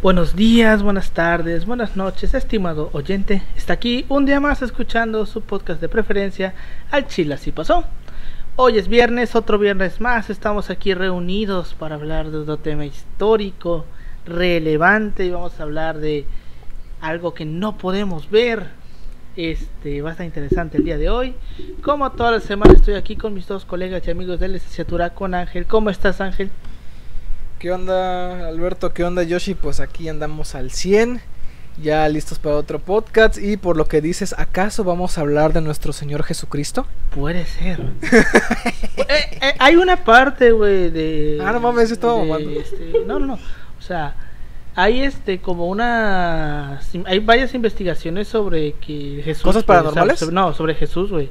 Buenos días, buenas tardes, buenas noches, estimado oyente. Está aquí un día más escuchando su podcast de preferencia, Al Chile Así Pasó. Hoy es viernes, otro viernes más. Estamos aquí reunidos para hablar de otro tema histórico, relevante. Y vamos a hablar de algo que no podemos ver. Va a estar interesante el día de hoy. Como toda la semana estoy aquí con mis dos colegas y amigos de licenciatura, con Ángel. ¿Cómo estás, Ángel? ¿Qué onda, Alberto? ¿Qué onda, Yoshi? Pues aquí andamos al 100, ya listos para otro podcast. Y por lo que dices, ¿acaso vamos a hablar de nuestro Señor Jesucristo? Puede ser. Hay una parte, güey, de... no mames, estaba mamando. No. O sea, hay como una... Hay varias investigaciones sobre que Jesús... ¿Cosas paranormales? Sobre Jesús, güey.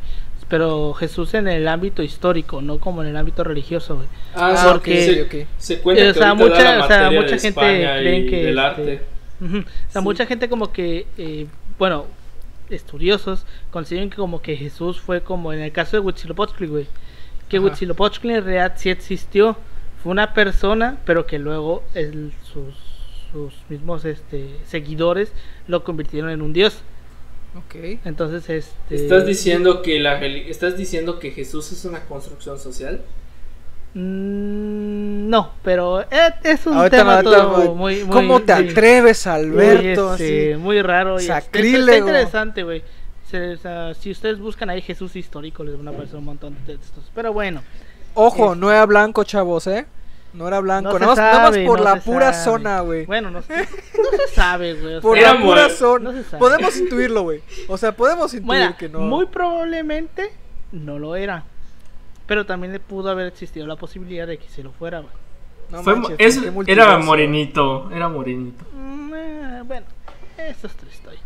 Pero Jesús en el ámbito histórico, no como en el ámbito religioso, güey. Porque okay. Se cuenta que mucha gente cree que del arte. Mucha gente como que estudiosos consideran que como que Jesús fue como en el caso de Huitzilopochtli, güey, que Huitzilopochtli en realidad sí existió, fue una persona, pero que luego sus mismos seguidores lo convirtieron en un dios. Okay. Entonces ¿Estás diciendo que Jesús es una construcción social? No, pero es un ahorita tema todo muy ¿Cómo te atreves, Alberto? Muy raro. Sacrílego. Está interesante, güey. Si ustedes buscan ahí Jesús histórico, les van a aparecer un montón de textos. Pero bueno. Ojo, no era blanco, chavos, No era blanco, no nada más por la pura zona, güey. Bueno, no se sabe, güey. Por la pura zona. No podemos intuirlo, güey. O sea, podemos intuir que no. Muy probablemente no lo era. Pero también le pudo haber existido la posibilidad de que se lo fuera, güey. No manches, era morenito. Bueno, eso es otra historia.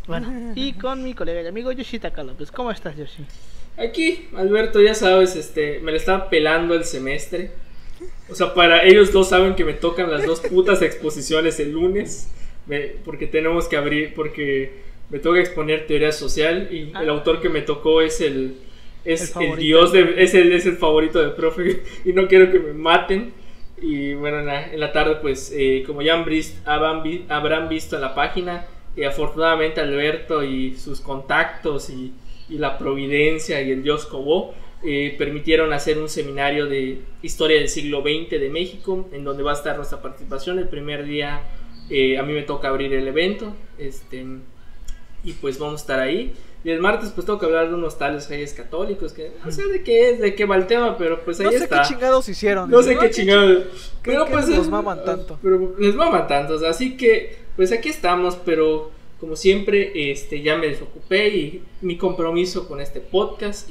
Bueno, y con mi colega y amigo Yoshitaka López. ¿Cómo estás, Yoshi? Aquí, Alberto, ya sabes, me le estaba pelando el semestre. O sea, para ellos dos saben que me tocan las dos putas exposiciones el lunes, porque tenemos que abrir, porque me toca exponer teoría social y el autor que me tocó es el dios es el favorito del profe y no quiero que me maten. Y bueno, en la tarde pues como ya habrán visto en la página, afortunadamente Alberto y sus contactos y la providencia y el dios Cobó permitieron hacer un seminario de historia del siglo XX de México, en donde va a estar nuestra participación. El primer día a mí me toca abrir el evento, y pues vamos a estar ahí. Y el martes pues tengo que hablar de unos tales reyes católicos, que no sé de qué va el tema, pero pues ahí está. No sé qué chingados hicieron. No sé qué chingados. Pero pues les maman tanto. Pero les maman tanto, o sea, así que pues aquí estamos, pero como siempre ya me desocupé y mi compromiso con este podcast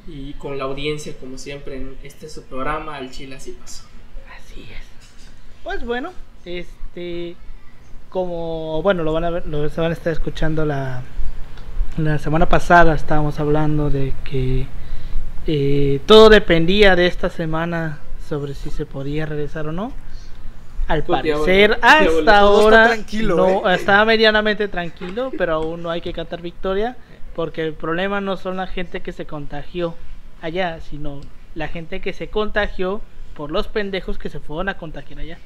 y con la audiencia, como siempre, en su programa Al Chile Así Pasó. Así es. Pues bueno, como bueno, lo van a estar escuchando la semana pasada. Estábamos hablando de que todo dependía de esta semana sobre si se podía regresar o no. Al parecer, hasta ahora está medianamente tranquilo, pero aún no hay que cantar victoria. Porque el problema no son la gente que se contagió allá, sino la gente que se contagió por los pendejos que se fueron a contagiar allá.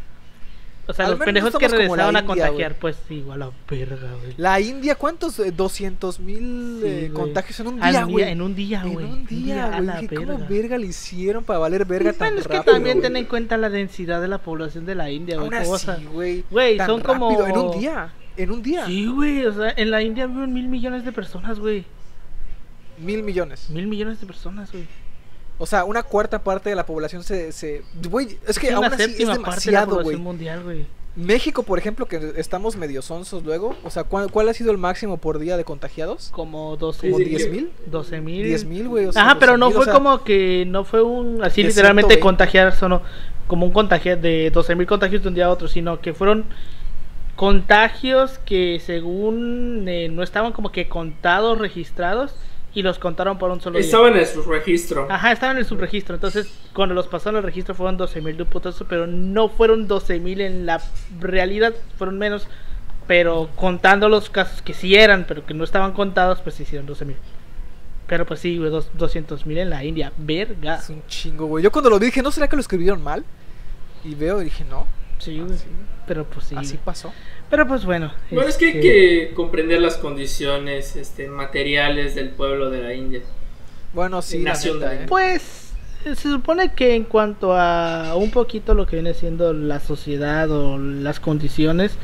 O sea, los pendejos que regresaron a contagiar, güey. Pues igual a verga, güey. La India, ¿cuántos? 200,000 contagios en un día, güey. En un día, güey. ¿Cómo verga le hicieron para valer verga tan rápido? Es que también ten en cuenta la densidad de la población de la India, güey. Güey, son como... En un día. Sí, güey, o sea, en la India viven 1,000 millones de personas, güey. 1,000 millones. 1,000 millones de personas, güey. O sea, una cuarta parte de la población güey, es que aún así es demasiado, güey. México, por ejemplo, que estamos medio sonsos luego. O sea, ¿cuál ha sido el máximo por día de contagiados? Como 12. ¿Como 10,000? 12,000. 10,000, güey. O sea, ajá, pero no fue como que no fue un así literalmente contagiarse, o no, como un contagio de 12,000 contagios de un día a otro, sino que fueron contagios que según no estaban como que contados, registrados, y los contaron por un solo día. Estaban en el subregistro. Ajá, estaban en el subregistro. Entonces, cuando los pasaron al registro fueron 12,000 de un putazo, pero no fueron 12,000 en la realidad, fueron menos. Pero contando los casos que sí eran, pero que no estaban contados, pues se hicieron 12,000. Pero pues sí, güey, 200,000 en la India, verga. Es un chingo, güey. Yo cuando lo vi dije, ¿no será que lo escribieron mal? Y veo y dije, no. Sí, güey. Pero pues sí. Así pasó. Pero pues bueno. Bueno, es que hay que comprender las condiciones materiales del pueblo de la India. Bueno, sí, Pues se supone que en cuanto a un poquito lo que viene siendo la sociedad o las condiciones,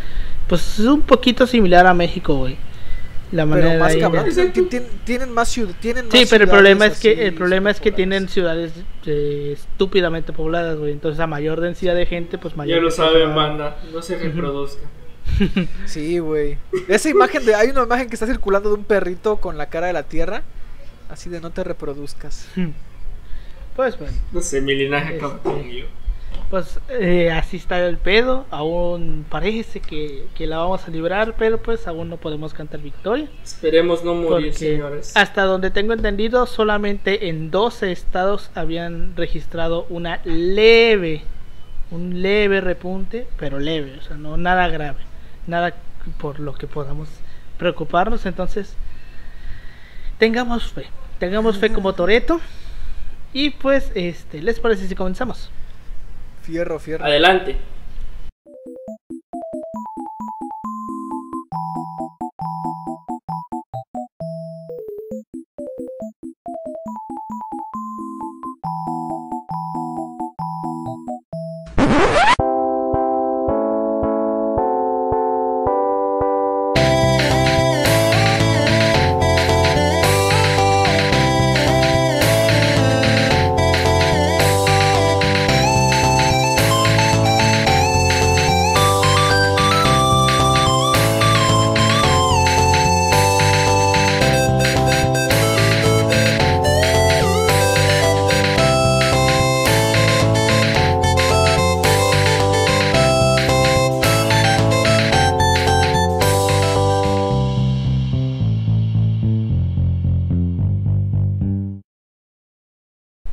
pues es un poquito similar a México, güey. La manera pero más cabrón, tienen más ciudades. Sí, pero el problema es que tienen ciudades estúpidamente pobladas, güey. Entonces a mayor densidad de gente, pues mayor. Ya lo saben, banda, no se reproduzca. Sí, güey. Esa imagen hay una imagen que está circulando de un perrito con la cara de la tierra, así de no te reproduzcas. Pues. No sé, mi linaje acaba conmigo. Pues así está el pedo. Aún parece que la vamos a librar, pero pues aún no podemos cantar victoria. Esperemos no morir, señores. Hasta donde tengo entendido, solamente en 12 estados habían registrado un leve repunte, pero leve, o sea, no nada grave, nada por lo que podamos preocuparnos. Entonces, tengamos fe como Toretto. Y pues, ¿les parece si comenzamos? Fierro. Adelante.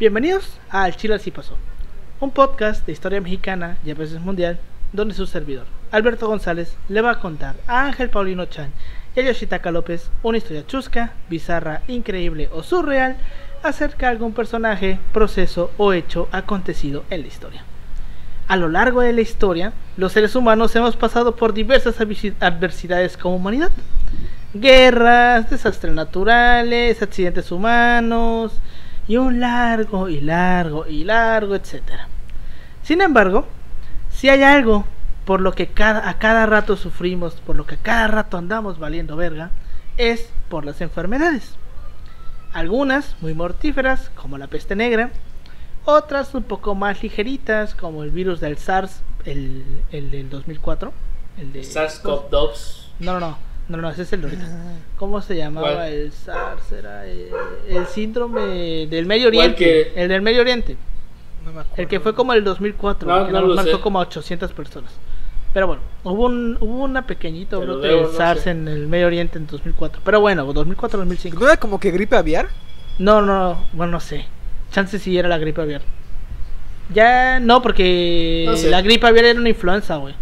Bienvenidos a Al Chile Así Pasó, un podcast de historia mexicana y a veces mundial, donde su servidor, Alberto González, le va a contar a Ángel Paulino Chan y a Yoshitaka López una historia chusca, bizarra, increíble o surreal acerca de algún personaje, proceso o hecho acontecido en la historia. A lo largo de la historia, los seres humanos hemos pasado por diversas adversidades como humanidad. Guerras, desastres naturales, accidentes humanos y un largo, etcétera. Sin embargo, si hay algo por lo que a cada rato sufrimos, por lo que a cada rato andamos valiendo verga, es por las enfermedades. Algunas muy mortíferas, como la peste negra, otras un poco más ligeritas, como el virus del SARS, el del 2004, el de SARS-CoV-2. No, ese es el de ahorita. ¿Cómo se llamaba? ¿Cuál? El SARS, era el síndrome del Medio Oriente. El del Medio Oriente. No me acuerdo. El que fue como el 2004, que nos marcó como a 800 personas. Pero bueno, hubo una pequeñita brote de SARS en el Medio Oriente en 2004. Pero bueno, 2004-2005. ¿No era como que gripe aviar? No, bueno, no sé. Chance sí era la gripe aviar. Ya no, porque no sé. La gripe aviar era una influenza, güey.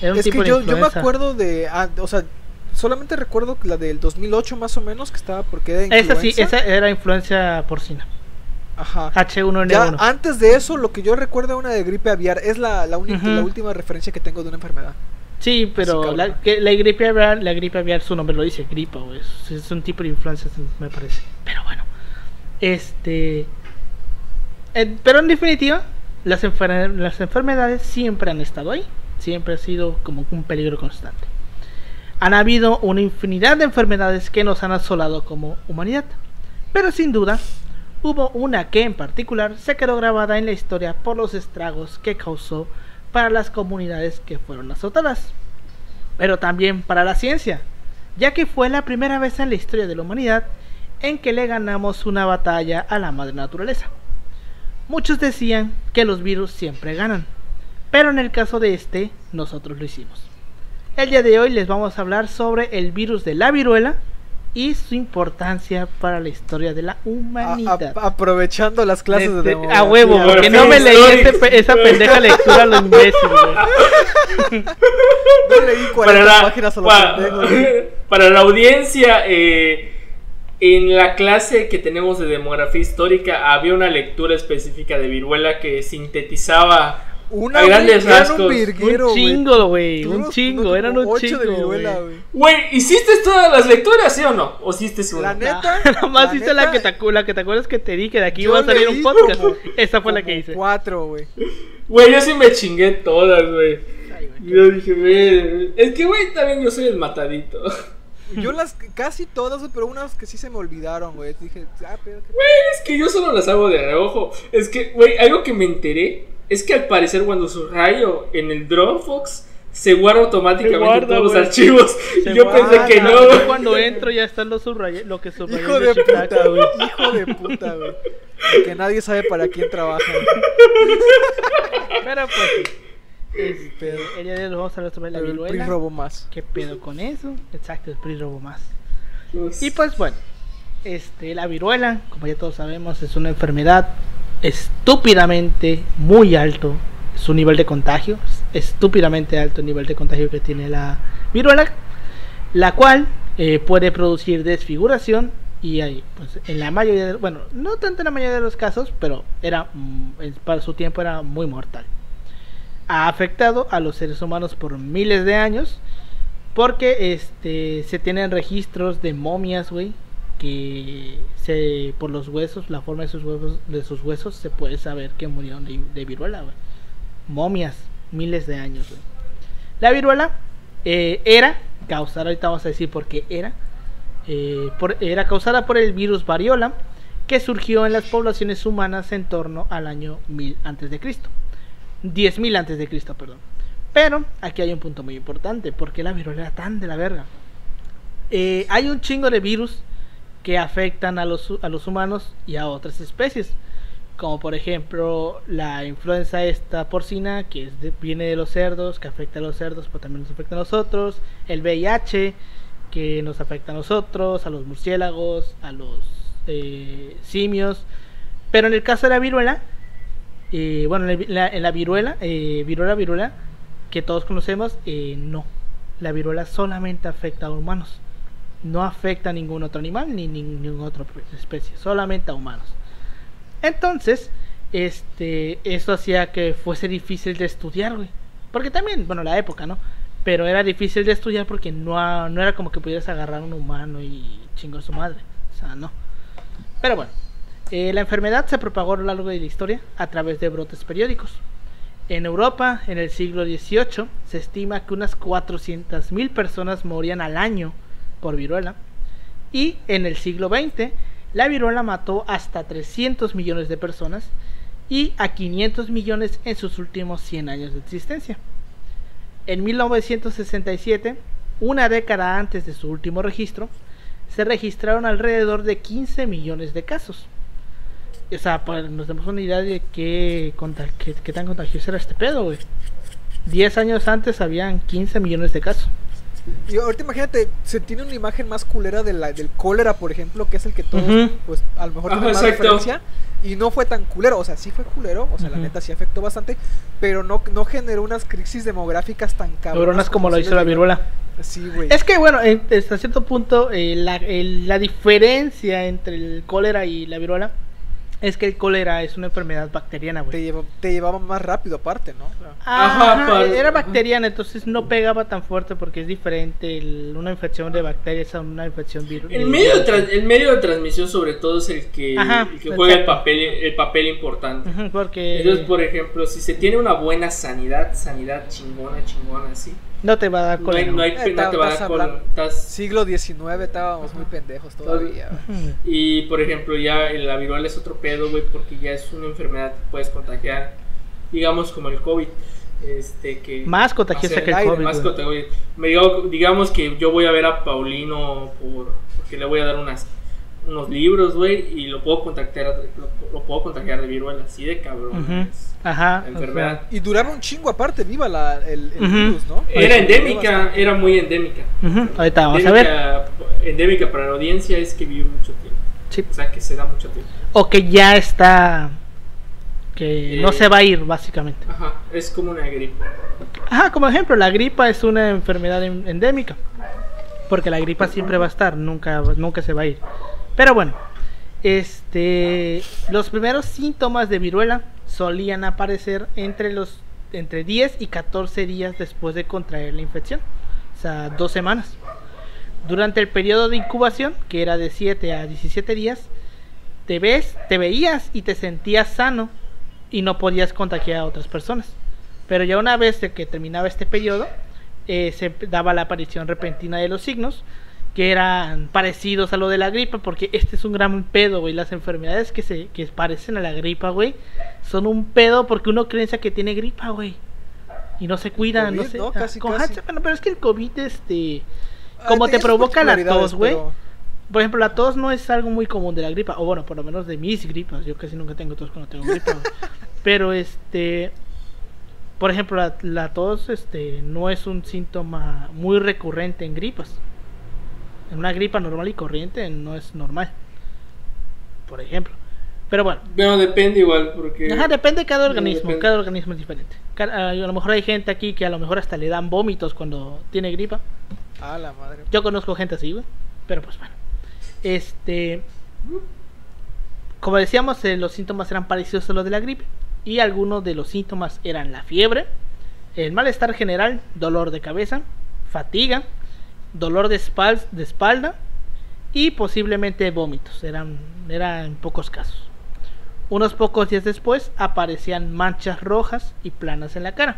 Era un es tipo que de influenza. Yo me acuerdo de... o sea, solamente recuerdo la del 2008 más o menos, que estaba porque era influenza. Esa sí, esa era influencia porcina. Ajá. H1N1. Ya antes de eso, lo que yo recuerdo es una de gripe aviar. Es la última referencia que tengo de una enfermedad. Sí, pero la gripe aviar, su nombre lo dice, gripa, güey. Es un tipo de influenza, me parece. Pero bueno. Pero en definitiva, las enfermedades siempre han estado ahí. Siempre ha sido como un peligro constante. Han habido una infinidad de enfermedades que nos han asolado como humanidad, pero sin duda hubo una que en particular se quedó grabada en la historia por los estragos que causó para las comunidades que fueron azotadas, pero también para la ciencia, ya que fue la primera vez en la historia de la humanidad en que le ganamos una batalla a la madre naturaleza. Muchos decían que los virus siempre ganan, pero en el caso de nosotros lo hicimos. El día de hoy les vamos a hablar sobre el virus de la viruela y su importancia para la historia de la humanidad. Aprovechando las clases de demografía. A huevo, porque no me leí esa pendeja lectura lo imbécil, güey. No leí 40 páginas a los pendejos. Para la audiencia, en la clase que tenemos de demografía histórica había una lectura específica de viruela que sintetizaba A grandes rasgos. Un chingo, güey. Un chingo, eran un chingo, güey. Güey, ¿hiciste todas las lecturas, sí o no? ¿O hiciste una? La neta. Nomás hice la que te acuerdas que te dije de aquí iba a salir un podcast. Esa fue la que hice. 4, güey. Güey, yo sí me chingué todas, güey. Yo dije, güey. Es que, güey, también yo soy el matadito. Yo casi todas, pero unas que sí se me olvidaron, güey. Dije, pero. Güey, es que yo solo las hago de reojo. Es que, güey, algo que me enteré es que al parecer cuando subrayo en el Dropbox se guarda automáticamente todos los archivos. Y yo pensé que no. Yo cuando entro ya están lo que subrayé. Hijo de puta, güey. Hijo de puta, güey. Que nadie sabe para quién trabaja. Pero pues el día de hoy vamos a hablar sobre la viruela. El PRI robó más. ¿Qué pedo con eso? Exacto, el PRI robó más. Y pues bueno, la viruela, como ya todos sabemos, es una enfermedad estúpidamente muy alto su nivel de contagio, estúpidamente alto el nivel de contagio que tiene la viruela, la cual puede producir desfiguración y ahí, pues en la mayoría, bueno, no tanto en la mayoría de los casos, pero para su tiempo era muy mortal. Ha afectado a los seres humanos por miles de años, porque se tienen registros de momias, güey, que por los huesos, la forma de sus huesos se puede saber que murieron de viruela, güey. Momias, miles de años, güey. La viruela era causada, ahorita vamos a decir por qué era causada por el virus variola, que surgió en las poblaciones humanas en torno al año 1000 a.C. 10.000 a.C., perdón. Pero aquí hay un punto muy importante. ¿Por qué la viruela era tan de la verga? Hay un chingo de virus que afectan a los humanos y a otras especies, como por ejemplo la influenza porcina, que viene de los cerdos, que afecta a los cerdos, pero también nos afecta a nosotros. El VIH, que nos afecta a nosotros, a los murciélagos, a los simios. Pero en el caso de la viruela, bueno, en la viruela que todos conocemos, no. La viruela solamente afecta a humanos. No afecta a ningún otro animal ni ninguna otra especie, solamente a humanos. Entonces, eso hacía que fuese difícil de estudiar, güey. Porque también, bueno, la época, ¿no? Pero era difícil de estudiar porque no era como que pudieras agarrar a un humano y chingar a su madre. O sea, no. Pero bueno, la enfermedad se propagó a lo largo de la historia a través de brotes periódicos. En Europa, en el siglo XVIII, se estima que unas 400.000 personas morían al año por viruela, y en el siglo XX la viruela mató hasta 300 millones de personas y a 500 millones en sus últimos 100 años de existencia. En 1967, una década antes de su último registro, se registraron alrededor de 15 millones de casos. O sea, pues nos damos una idea de qué tan contagioso era este pedo, güey. 10 años antes habían 15 millones de casos. Y ahorita imagínate, se tiene una imagen más culera del cólera, por ejemplo, que es el que todos, pues a lo mejor tienen más referencia. Y no fue tan culero, o sea, sí fue culero, o sea, la neta sí afectó bastante, pero no generó unas crisis demográficas tan cabronas como lo hizo la viruela. Sí, güey. Es que bueno, hasta cierto punto, la diferencia entre el cólera y la viruela es que el cólera es una enfermedad bacteriana, güey. Te llevaba más rápido aparte, ¿no? Ajá, era bacteriana, entonces no pegaba tan fuerte porque es diferente una infección de bacterias a una infección viral. El medio de transmisión sobre todo es el que juega el papel importante. Porque entonces, por ejemplo, si se tiene una buena sanidad chingona, así, no te va a dar cólera. No te va a dar cólera. Siglo XIX estábamos muy pendejos todavía. Y por ejemplo, ya la viruela es otro pedo, güey, porque ya es una enfermedad que puedes contagiar, digamos como el COVID. Que más contagiosa que el COVID. Más digamos que yo voy a ver a Paulino porque le voy a dar unos libros, güey, y lo puedo contagiar de viruela, así de cabrón. Ajá. Enfermedad. O sea, y duraba un chingo aparte, viva el virus, ¿no? Era endémica, era muy endémica. Ahorita vamos a ver. Endémica para la audiencia es que vive mucho tiempo. Sí. O sea, que se da mucho tiempo. O que ya está, que no se va a ir, básicamente. Ajá, es como una gripa. Ajá, como ejemplo, la gripa es una enfermedad endémica, porque la gripa siempre va a estar, nunca se va a ir. Pero bueno, los primeros síntomas de viruela solían aparecer entre los entre 10 y 14 días después de contraer la infección, o sea, 2 semanas. Durante el periodo de incubación, que era de 7 a 17 días, te veías y te sentías sano y no podías contagiar a otras personas. Pero ya una vez que terminaba este periodo, se daba la aparición repentina de los signos, que eran parecidos a lo de la gripa, porque este es un gran pedo, güey. Las enfermedades que parecen a la gripa, güey, son un pedo porque uno cree que tiene gripa, güey, y no se cuida, COVID, no sé. ¿no? Casi. Bueno, pero es que el COVID, como te provoca la tos, güey. Pero... Por ejemplo, la tos no es algo muy común de la gripa, o bueno, por lo menos de mis gripas. Yo casi nunca tengo tos cuando tengo gripa, pero por ejemplo, la tos no es un síntoma muy recurrente en gripas. En una gripa normal y corriente no es normal, por ejemplo. Pero bueno. Pero depende igual, porque... Ajá, depende de cada organismo. Depende. Cada organismo es diferente. A lo mejor hay gente aquí que a lo mejor hasta le dan vómitos cuando tiene gripa. Ah, la madre. Yo conozco gente así, güey. Pero pues bueno. Como decíamos, los síntomas eran parecidos a los de la gripe. Y algunos de los síntomas eran la fiebre, el malestar general, dolor de cabeza, fatiga, dolor de espalda y posiblemente vómitos. Eran en pocos casos. Unos pocos días después aparecían manchas rojas y planas en la cara.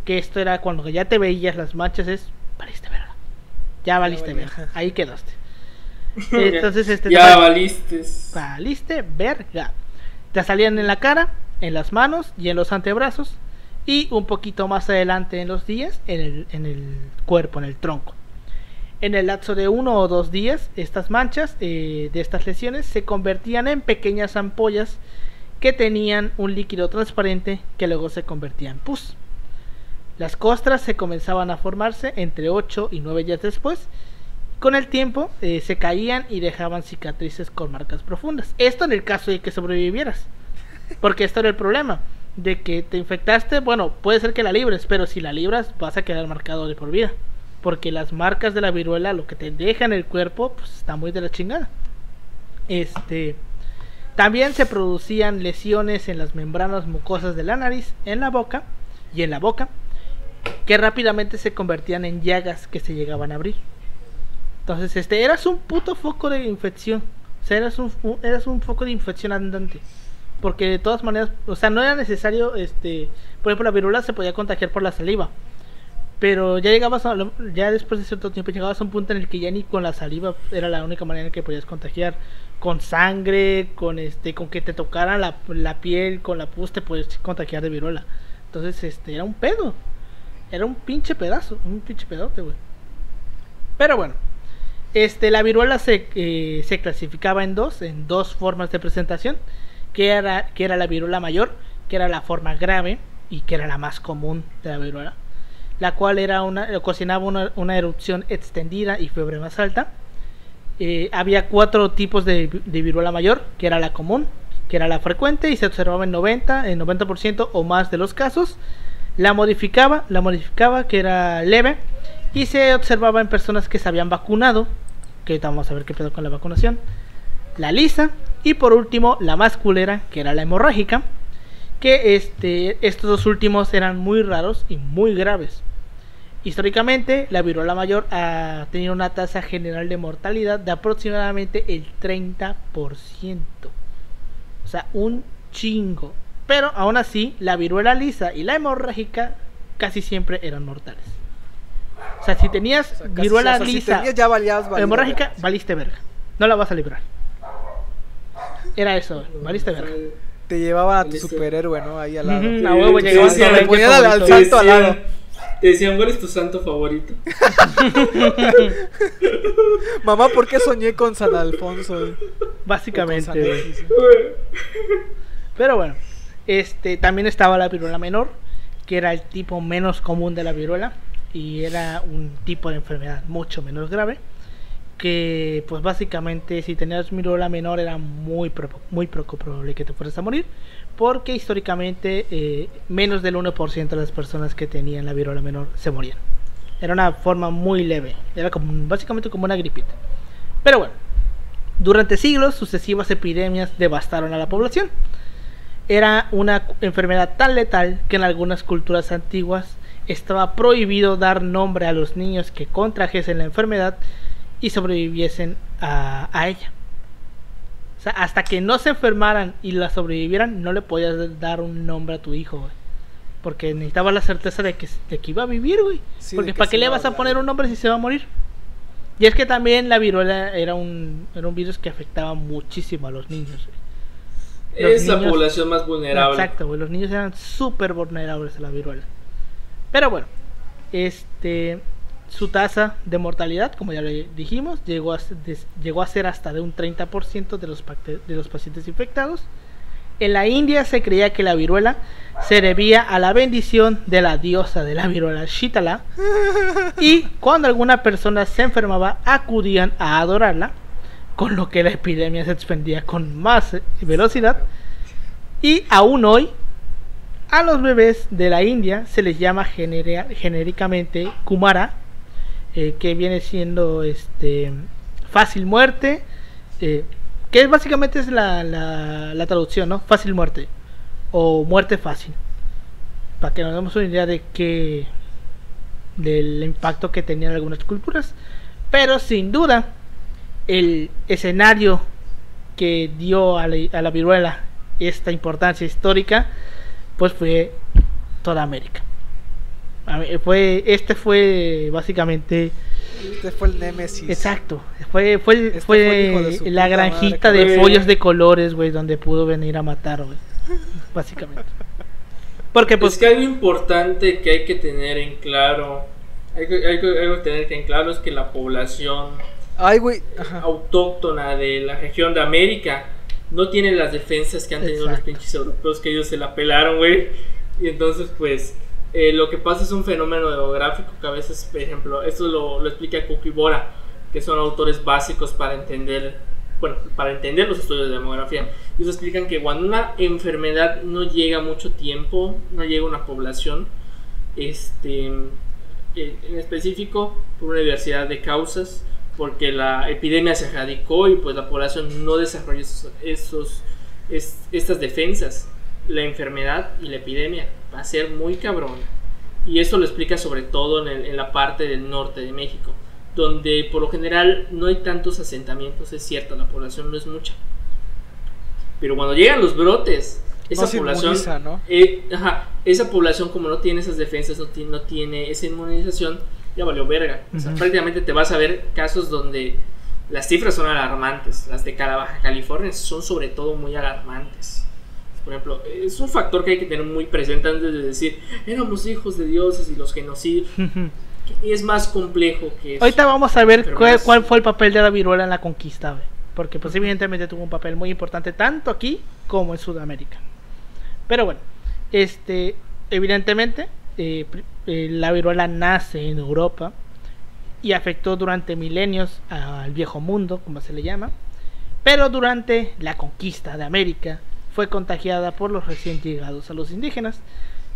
Que esto era cuando ya te veías las manchas, valiste verga. Ya valiste verga. Ahí quedaste. Entonces ya valiste verga. Te salían en la cara, en las manos y en los antebrazos. Y un poquito más adelante en los días, en el cuerpo, en el tronco. En el lapso de 1 o 2 días, estas manchas de estas lesiones se convertían en pequeñas ampollas que tenían un líquido transparente que luego se convertía en pus. Las costras se comenzaban a formarse entre 8 y 9 días después. Con el tiempo se caían y dejaban cicatrices con marcas profundas. Esto en el caso de que sobrevivieras, porque esto era el problema, de que te infectaste. Bueno, puede ser que la libres, pero si la libras vas a quedar marcado de por vida, porque las marcas de la viruela, lo que te deja en el cuerpo, pues está muy de la chingada. También se producían lesiones en las membranas mucosas de la nariz, en la boca, que rápidamente se convertían en llagas que se llegaban a abrir. Entonces, eras un puto foco de infección. O sea, eras un foco de infección andante. Porque de todas maneras, o sea, no era necesario, por ejemplo, la viruela se podía contagiar por la saliva. Pero ya ya después de cierto tiempo llegabas a un punto en el que ya ni con la saliva era la única manera en que podías contagiar. Con sangre, con que te tocaran la piel, con la pus te podías contagiar de viruela. Entonces, era un pedo. Era un pinche pedazo, un pinche pedote, güey. Pero bueno, la viruela se clasificaba en dos formas de presentación, que era la viruela mayor, que era la forma grave y que era la más común de la viruela, la cual ocasionaba una erupción extendida y fiebre más alta. Había 4 tipos de viruela mayor, que era la común, que era la frecuente y se observaba en 90% o más de los casos. La modificaba, que era leve, y se observaba en personas que se habían vacunado, que ahorita vamos a ver qué pedo con la vacunación. La lisa, y por último la más culera, que era la hemorrágica, que estos dos últimos eran muy raros y muy graves. Históricamente, la viruela mayor ha tenido una tasa general de mortalidad de aproximadamente el 30%. O sea, un chingo. Pero aún así, la viruela lisa y la hemorrágica casi siempre eran mortales. O sea, si tenías viruela lisa o hemorrágica, valiste verga. No la vas a librar. Era eso, valiste verga. Te llevaba a tu superhéroe, ¿no? Ahí al lado. A huevo llegabas te ponían al santo al lado. Te decían, ¿cuál es tu santo favorito? Mamá, ¿por qué soñé con San Alfonso? Básicamente. Pero bueno, también estaba la viruela menor, que era el tipo menos común de la viruela y era un tipo de enfermedad mucho menos grave, que pues básicamente si tenías viruela menor era muy poco probable que te fueras a morir, porque históricamente menos del 1% de las personas que tenían la viruela menor se morían. Era una forma muy leve, era básicamente como una gripita. Pero bueno, durante siglos sucesivas epidemias devastaron a la población. era una enfermedad tan letal que en algunas culturas antiguas estaba prohibido dar nombre a los niños que contrajesen la enfermedad y sobreviviesen a ella. O sea, hasta que no se enfermaran y la sobrevivieran, no le podías dar un nombre a tu hijo, güey. Porque necesitabas la certeza de que iba a vivir, güey. Sí, porque ¿para qué le vas a poner un nombre si se va a morir? Y es que también la viruela era un virus que afectaba muchísimo a los niños, güey. Es la población más vulnerable. Exacto, güey. Los niños eran súper vulnerables a la viruela. Pero bueno, su tasa de mortalidad, como ya le dijimos, llegó a ser hasta de un 30% de los pacientes infectados. En la India se creía que la viruela se debía a la bendición de la diosa de la viruela, Shitala, y cuando alguna persona se enfermaba acudían a adorarla, con lo que la epidemia se expandía con más velocidad. Y aún hoy a los bebés de la India se les llama genéricamente Kumara, que viene siendo fácil muerte, que básicamente es la traducción, ¿no? Fácil muerte o muerte fácil, para que nos demos una idea del impacto que tenían algunas culturas. Pero sin duda el escenario que dio a la viruela esta importancia histórica, pues fue toda América. Fue básicamente... Este fue el némesis. Exacto. Fue la granjita de pollos de colores, güey, donde pudo venir a matar, güey. Básicamente. Porque pues... Es que algo importante que hay que tener en claro... Algo que tener en claro es que la población autóctona de la región de América no tiene las defensas que han tenido los pinches europeos, que ellos se la pelaron, güey. Y entonces, pues... lo que pasa es un fenómeno demográfico que a veces, por ejemplo, esto lo explica Cook y Bora, que son autores básicos para entender los estudios de demografía. Ellos explican que cuando una enfermedad no llega mucho tiempo, no llega a una población, en específico por una diversidad de causas, porque la epidemia se erradicó y pues la población no desarrolló estas defensas, la enfermedad y la epidemia va a ser muy cabrón. Y eso lo explica sobre todo en la parte del norte de México, donde por lo general no hay tantos asentamientos. Es cierto, la población no es mucha, pero cuando llegan los brotes, esa población esa población, como no tiene esas defensas, no tiene esa inmunización, ya valió verga. O sea, prácticamente te vas a ver casos donde las cifras son alarmantes. Las de Baja California son sobre todo muy alarmantes. Por ejemplo, es un factor que hay que tener muy presente antes de decir éramos hijos de dioses y los genocidios. Y es más complejo que eso. Ahorita vamos a ver cuál fue el papel de la viruela en la conquista, ¿ve? Porque pues evidentemente tuvo un papel muy importante tanto aquí como en Sudamérica. Pero bueno, evidentemente la viruela nace en Europa y afectó durante milenios al viejo mundo, como se le llama. Pero durante la conquista de América fue contagiada por los recién llegados a los indígenas,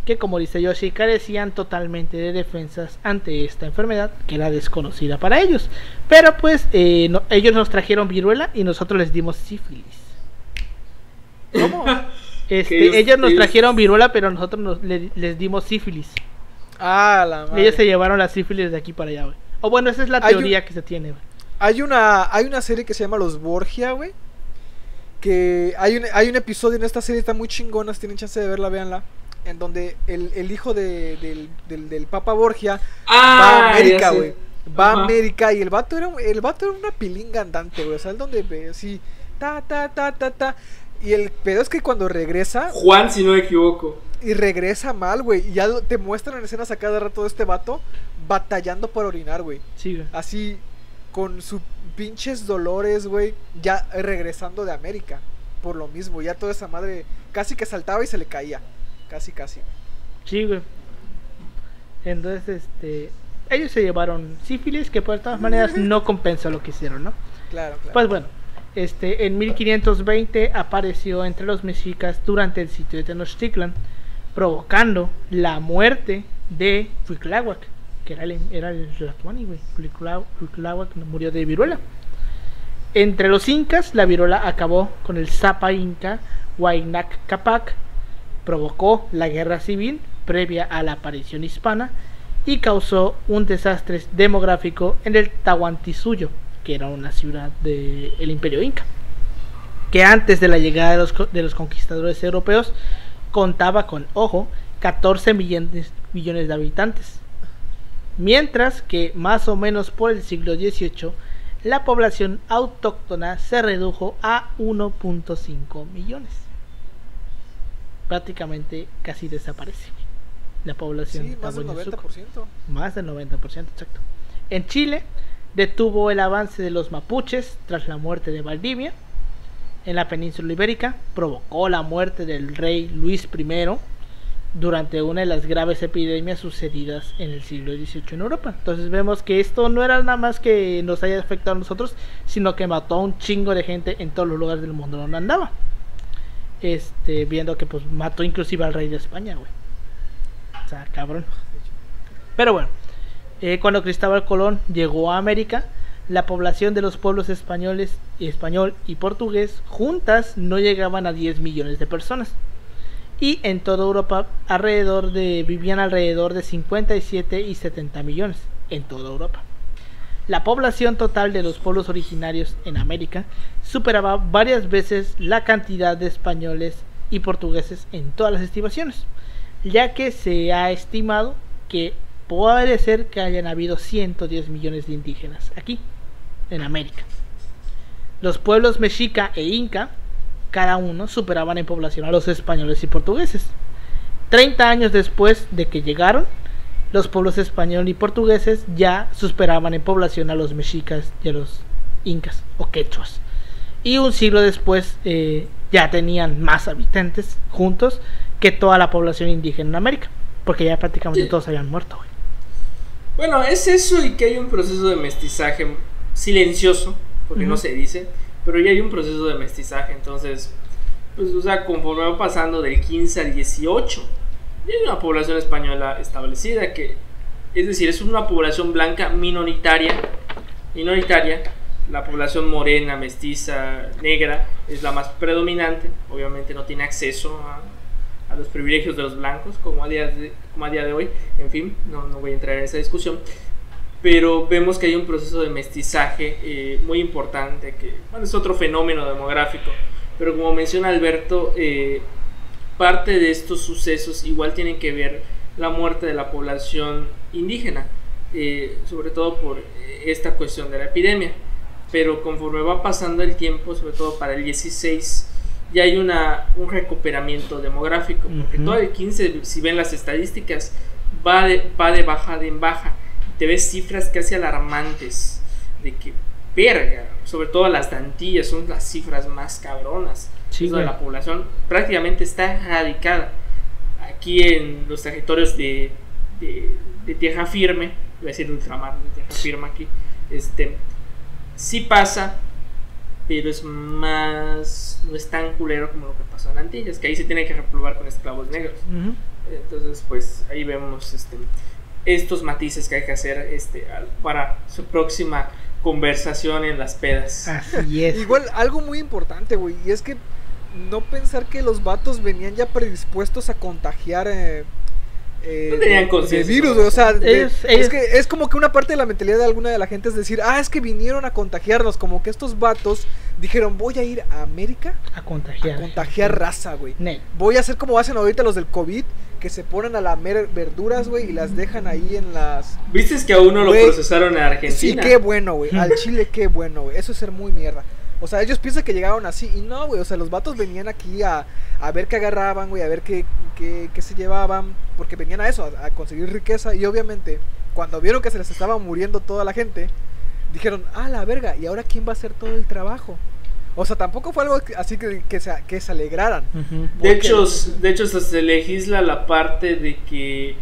que, como dice Yoshi, carecían totalmente de defensas ante esta enfermedad que era desconocida para ellos. Pero pues ellos nos trajeron viruela y nosotros les dimos sífilis. ¿Cómo? Ellos nos trajeron viruela, pero nosotros les dimos sífilis. Ah, la madre. Ellos se llevaron la sífilis de aquí para allá, güey. O bueno, esa es la teoría que se tiene, güey. Hay una serie que se llama Los Borgia, güey. Que hay un episodio en esta serie, está muy chingona, si tienen chance de verla, véanla. En donde el hijo del Papa Borgia va a América, güey. Va a América y el vato era una pilinga andante, güey. O sea, el donde ve así, ta. Y el pedo es que cuando regresa, Juan, si no me equivoco, y regresa mal, güey. Y ya te muestran en escenas a cada rato de este vato batallando por orinar, güey. Sí, güey. Así, con sus pinches dolores, güey, ya regresando de América. Por lo mismo, ya toda esa madre casi que saltaba y se le caía. Casi. Sí, güey. Entonces, ellos se llevaron sífilis, que por todas maneras no compensa lo que hicieron, ¿no? Claro. Pues bueno, en 1520 apareció entre los mexicas durante el sitio de Tenochtitlan, provocando la muerte de Cuitláhuac, que era el Tlatoani, güey. Cuitláhuac murió de viruela. Entre los incas, la viruela acabó con el Zapa Inca Huayna Capac, provocó la guerra civil previa a la aparición hispana y causó un desastre demográfico en el Tahuantinsuyo, que era una ciudad del Imperio Inca, que antes de la llegada de los conquistadores europeos contaba con, ojo, 14 millones de habitantes, mientras que más o menos por el siglo XVIII la población autóctona se redujo a 1.5 millones. Prácticamente casi desaparece la población. Sí, más del 90%. Más del 90%, exacto. En Chile detuvo el avance de los mapuches tras la muerte de Valdivia. En la península ibérica provocó la muerte del rey Luis I durante una de las graves epidemias sucedidas en el siglo XVIII en Europa. Entonces vemos que esto no era nada más que nos haya afectado a nosotros, sino que mató a un chingo de gente en todos los lugares del mundo donde andaba. Viendo que pues mató inclusive al rey de España, güey. O sea, cabrón. Pero bueno, cuando Cristóbal Colón llegó a América, la población de los pueblos español y portugués juntas no llegaban a 10 millones de personas. Y en toda Europa vivían alrededor de 57 y 70 millones en toda Europa. La población total de los pueblos originarios en América superaba varias veces la cantidad de españoles y portugueses en todas las estimaciones, ya que se ha estimado que puede ser que hayan habido 110 millones de indígenas aquí en América. Los pueblos mexica e inca, cada uno superaban en población a los españoles y portugueses. 30 años después de que llegaron, los pueblos español y portugueses ya superaban en población a los mexicas y a los incas o quechuas. Y un siglo después ya tenían más habitantes juntos que toda la población indígena en América, porque ya prácticamente todos habían muerto, güey. Bueno, es eso, y que hay un proceso de mestizaje silencioso, porque no se dice, pero ya hay un proceso de mestizaje. Entonces, pues, o sea, conforme va pasando del 15 al 18, ya hay una población española establecida, que, es decir, es una población blanca minoritaria. La población morena, mestiza, negra es la más predominante. Obviamente no tiene acceso a los privilegios de los blancos como a día de hoy. En fin, no voy a entrar en esa discusión, pero vemos que hay un proceso de mestizaje muy importante, que, bueno, es otro fenómeno demográfico, pero como menciona Alberto, parte de estos sucesos igual tienen que ver la muerte de la población indígena, sobre todo por esta cuestión de la epidemia. Pero conforme va pasando el tiempo, sobre todo para el 16, ya hay un recuperamiento demográfico, porque todo el 15, si ven las estadísticas, va de baja en baja. Te ves cifras casi alarmantes de que, verga, sobre todo las de Antillas son las cifras más cabronas. Sí, de la población prácticamente está radicada aquí en los territorios de tierra firme, voy a decir ultramar, de tierra firme aquí. Sí pasa, pero es más, no es tan culero como lo que pasó en Antillas, que ahí se tiene que repoblar con esclavos negros. Entonces, pues ahí vemos estos matices que hay que hacer para su próxima conversación en las pedas. Así es. Igual, algo muy importante, güey, y es que no pensar que los vatos venían ya predispuestos a contagiar no tenían conciencia de virus, o sea, es que es como que una parte de la mentalidad de alguna de la gente es decir, es que vinieron a contagiarnos, como que estos vatos dijeron, voy a ir a América a contagiar raza, güey. Voy a hacer como hacen ahorita los del COVID, que se ponen a lamer verduras, güey, y las dejan ahí en las... ¿Viste que a uno lo procesaron en Argentina? Sí, qué bueno, güey, al Chile qué bueno, güey, eso es ser muy mierda. O sea, ellos piensan que llegaron así, y no, güey, o sea, los vatos venían aquí a ver qué agarraban, güey, a ver qué se llevaban, porque venían a eso, a conseguir riqueza, y obviamente, cuando vieron que se les estaba muriendo toda la gente, dijeron, la verga, ¿y ahora quién va a hacer todo el trabajo? O sea, tampoco fue algo así que se alegraran. De hecho, se legisla la parte de que,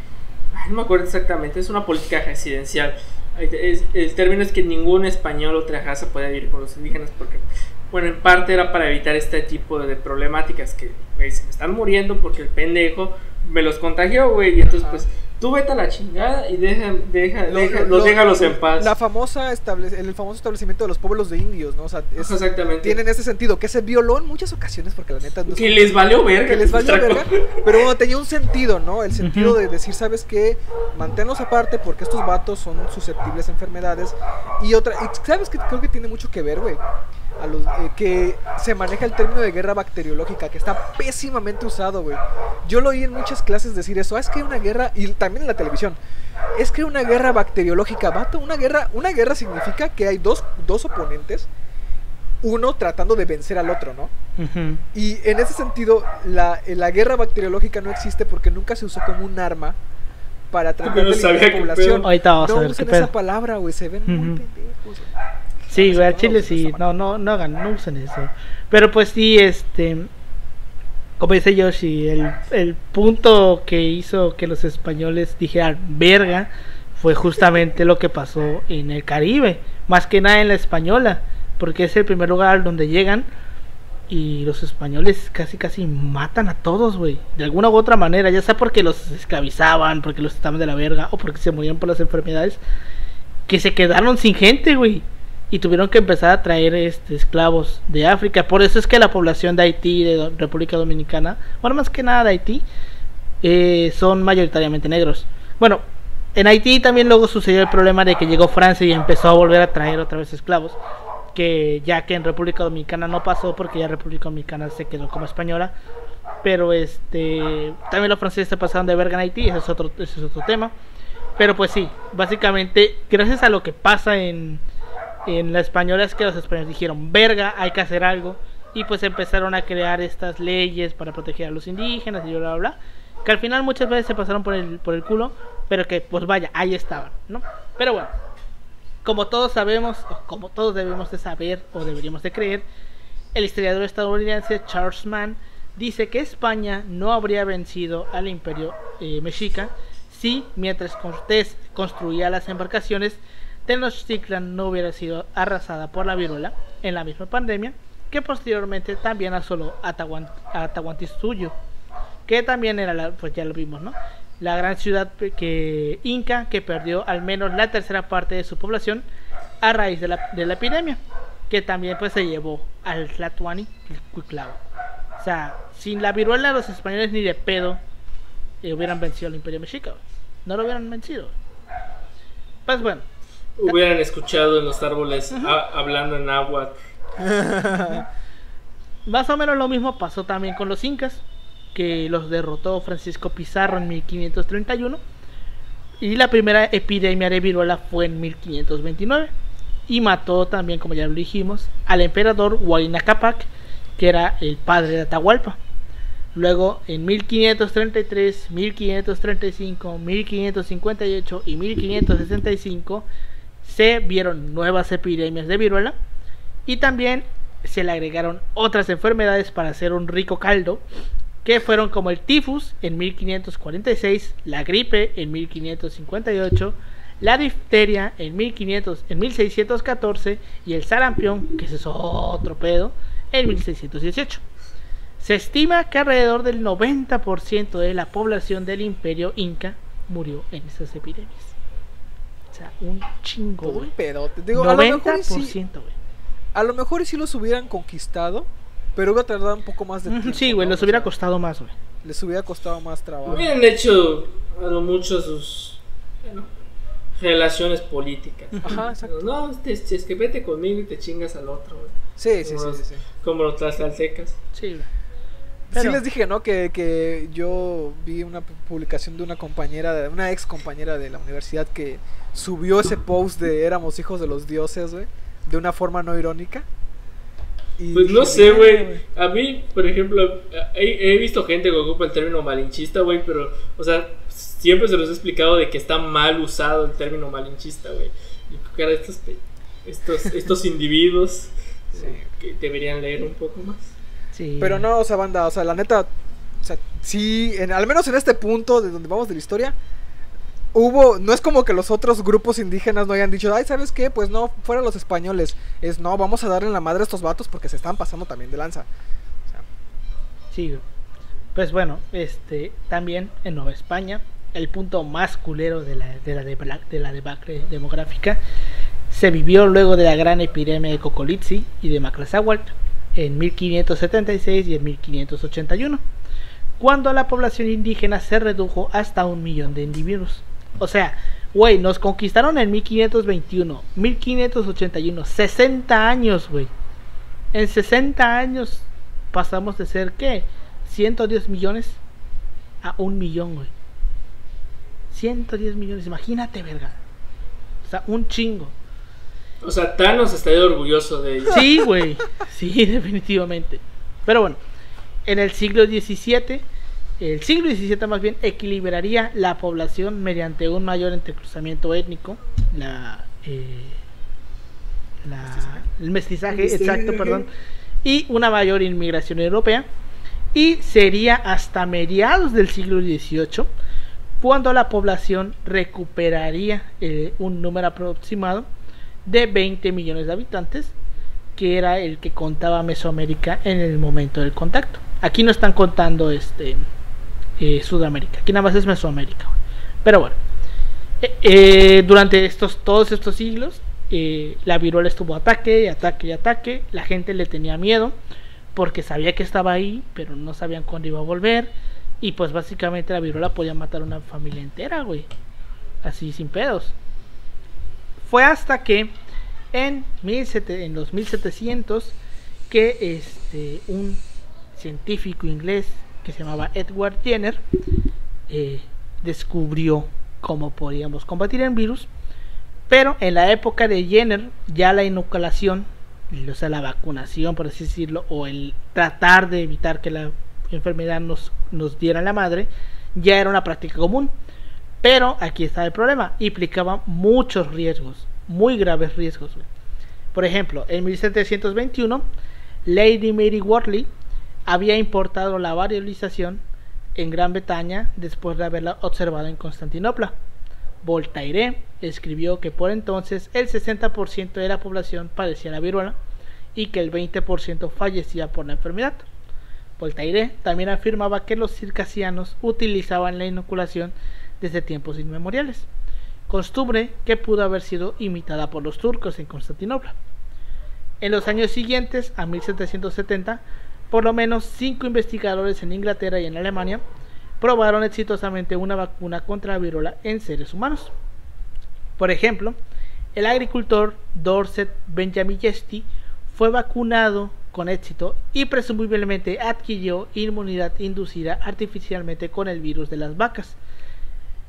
no me acuerdo exactamente, es una política residencial. El término es que ningún español o otra raza puede vivir con los indígenas, porque, bueno, en parte era para evitar este tipo de problemáticas que, güey, se me están muriendo porque el pendejo me los contagió, güey, y entonces pues tú vete a la chingada y déjalos en paz. El famoso establecimiento de los pueblos de indios, ¿no? O sea, exactamente. Tienen ese sentido, que se violó en muchas ocasiones porque la neta... No que les valió verga. Que les valió verga, pero bueno, tenía un sentido, ¿no? El sentido de decir, ¿sabes qué? Manténlos aparte porque estos vatos son susceptibles a enfermedades. Y ¿sabes qué? Creo que tiene mucho que ver, güey. Que se maneja el término de guerra bacteriológica, que está pésimamente usado, güey. Yo lo oí en muchas clases decir eso. Es que una guerra, y también en la televisión, es que una guerra bacteriológica, vato, una guerra significa que hay dos oponentes, uno tratando de vencer al otro, ¿no? Y en ese sentido, la guerra bacteriológica no existe porque nunca se usó como un arma para tratar de eliminar la población. Ahorita vamos a ver usen esa palabra, güey, se ven muy pendejos, güey. Sí, güey, a Chile sí, no usen eso. Pero pues sí, como dice Yoshi, el punto que hizo que los españoles dijeran verga fue justamente lo que pasó en el Caribe, más que nada en la Española, porque es el primer lugar donde llegan y los españoles casi matan a todos, güey, de alguna u otra manera, ya sea porque los esclavizaban, porque los estaban de la verga o porque se morían por las enfermedades, que se quedaron sin gente, güey. Y tuvieron que empezar a traer esclavos de África. Por eso es que la población de Haití, de República Dominicana, bueno, más que nada de Haití, son mayoritariamente negros. Bueno, en Haití también luego sucedió el problema de que llegó Francia y empezó a volver a traer otra vez esclavos, que ya que en República Dominicana no pasó porque ya República Dominicana se quedó como española. Pero también los franceses se pasaron de verga en Haití, ese es otro tema. Pero pues sí, básicamente gracias a lo que pasa en la española es que los españoles dijeron verga, hay que hacer algo, y pues empezaron a crear estas leyes para proteger a los indígenas y bla bla bla, que al final muchas veces se pasaron por el culo, pero que pues vaya, ahí estaban, ¿no? Pero bueno, como todos sabemos, o como todos debemos de saber o deberíamos de creer, el historiador estadounidense Charles Mann dice que España no habría vencido al imperio mexica si mientras Cortés construía las embarcaciones, Tenochtitlan no hubiera sido arrasada por la viruela en la misma pandemia, que posteriormente también asoló a Tahuantinsuyo, que también era pues ya lo vimos, ¿no? La gran ciudad inca que perdió al menos la tercera parte de su población a raíz de la epidemia, que también pues se llevó al Tlatoani y Cuitlao. O sea, sin la viruela los españoles ni de pedo hubieran vencido al imperio mexica, no lo hubieran vencido. Pues bueno, hubieran escuchado en los árboles hablando en náhuatl. Más o menos lo mismo pasó también con los incas, que los derrotó Francisco Pizarro en 1531, y la primera epidemia de viruela fue en 1529, y mató también, como ya lo dijimos, al emperador Huayna Cápac, que era el padre de Atahualpa. Luego en 1533, 1535, 1558 y 1565 se vieron nuevas epidemias de viruela, y también se le agregaron otras enfermedades para hacer un rico caldo, que fueron como el tifus en 1546, la gripe en 1558, la difteria en 1614 y el sarampión, que ese es otro pedo, en 1618. Se estima que alrededor del 90% de la población del imperio inca murió en esas epidemias. O sea, un chingo, un pedote. Digo, 90%, güey. A lo mejor si los hubieran conquistado, pero hubiera tardado un poco más de tiempo. Sí, güey, ¿no? Les hubiera costado más, güey. Les hubiera costado más trabajo. Hubieran hecho a lo mucho sus relaciones políticas. Ajá, exacto. No, es que vete conmigo y te chingas al otro, güey. Sí. Como los tlaxcaltecas. Sí, güey. Sí les dije, ¿no? Que yo vi una publicación de una ex compañera de la universidad que subió ese post de éramos hijos de los dioses, güey, de una forma no irónica. Y pues no sé, güey. A mí, por ejemplo, he visto gente que ocupa el término malinchista, güey, pero, o sea, siempre se los he explicado de que está mal usado el término malinchista, güey. Y cara, estos individuos que deberían leer un poco más. Sí. Pero no, o sea, banda, o sea, la neta, o sea, sí, al menos en este punto de donde vamos de la historia, no es como que los otros grupos indígenas no hayan dicho, ay, ¿sabes qué? Pues no, fuera los españoles, no, vamos a darle la madre a estos vatos porque se están pasando también de lanza. O sea. Sí, pues bueno, también en Nueva España, el punto más culero de la debacle demográfica se vivió luego de la gran epidemia de Cocolizzi y de Maclazáhuatl en 1576 y en 1581, cuando la población indígena se redujo hasta 1 millón de individuos. O sea, güey, nos conquistaron en 1521, 1581, 60 años, güey. En 60 años pasamos de ser, ¿qué? 110 millones a 1 millón, güey. 110 millones, imagínate, verga. O sea, un chingo. O sea, Thanos estaría orgulloso de ellos. Sí, güey. Sí, definitivamente. Pero bueno, en el siglo XVII, más bien, equilibraría la población mediante un mayor entrecruzamiento étnico, el mestizaje, exacto, perdón, y una mayor inmigración europea. Y sería hasta mediados del siglo XVIII cuando la población recuperaría un número aproximado de 20 millones de habitantes, que era el que contaba Mesoamérica en el momento del contacto. Aquí no están contando Sudamérica, aquí nada más es Mesoamérica. Pero bueno, durante todos estos siglos, la viruela estuvo ataque, la gente le tenía miedo porque sabía que estaba ahí, pero no sabían cuándo iba a volver. Y pues básicamente la viruela podía matar a una familia entera, güey, así sin pedos. Fue hasta que en los 1700 que un científico inglés que se llamaba Edward Jenner descubrió cómo podíamos combatir el virus. Pero en la época de Jenner ya la inoculación, o sea, la vacunación, por así decirlo, o el tratar de evitar que la enfermedad nos diera la madre, ya era una práctica común. Pero aquí está el problema: implicaba muchos riesgos, muy graves riesgos, güey. Por ejemplo, en 1721 Lady Mary Wortley había importado la variolización en Gran Bretaña después de haberla observado en Constantinopla. Voltaire escribió que por entonces el 60% de la población padecía la viruela y que el 20% fallecía por la enfermedad. Voltaire también afirmaba que los circasianos utilizaban la inoculación desde tiempos inmemoriales, costumbre que pudo haber sido imitada por los turcos en Constantinopla. En los años siguientes, a 1770, por lo menos 5 investigadores en Inglaterra y en Alemania probaron exitosamente una vacuna contra la viruela en seres humanos. Por ejemplo, el agricultor Dorset Benjamiyesti fue vacunado con éxito y presumiblemente adquirió inmunidad inducida artificialmente con el virus de las vacas,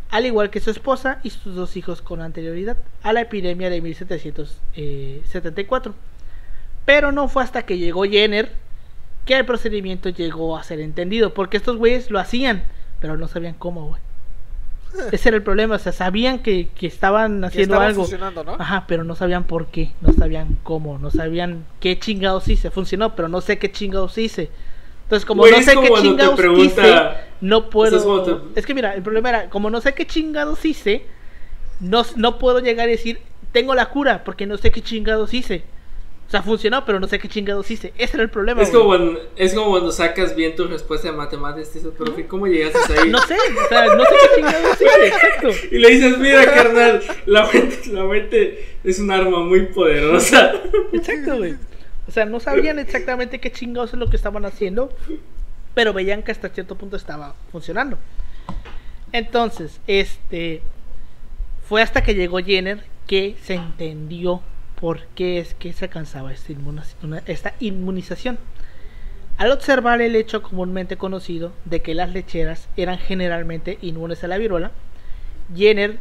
al igual que su esposa y sus 2 hijos con anterioridad a la epidemia de 1774. Pero no fue hasta que llegó Jenner que el procedimiento llegó a ser entendido, porque estos güeyes lo hacían, pero no sabían cómo, güey. Ese era el problema, o sea, sabían que estaban haciendo algo, ¿no? Ajá, pero no sabían por qué, no sabían cómo, no sabían qué chingados hice. Funcionó, pero no sé qué chingados hice. Entonces, como no sé qué chingados hice, no puedo. Es que mira, el problema era, como no sé qué chingados hice, no puedo llegar y decir tengo la cura, porque no sé qué chingados hice. O sea, funcionó, pero no sé qué chingados hice. Ese era el problema. Es como cuando sacas bien tu respuesta de matemáticas. Dices, pero ¿cómo llegaste ahí? No sé, o sea, no sé qué chingados hice, exacto. Y le dices, mira, carnal, la mente es un arma muy poderosa. Exacto, güey. O sea, no sabían exactamente qué chingados es lo que estaban haciendo, pero veían que hasta cierto punto estaba funcionando. Entonces, fue hasta que llegó Jenner que se entendió por qué es que se alcanzaba esta inmunización. Al observar el hecho comúnmente conocido de que las lecheras eran generalmente inmunes a la viruela, Jenner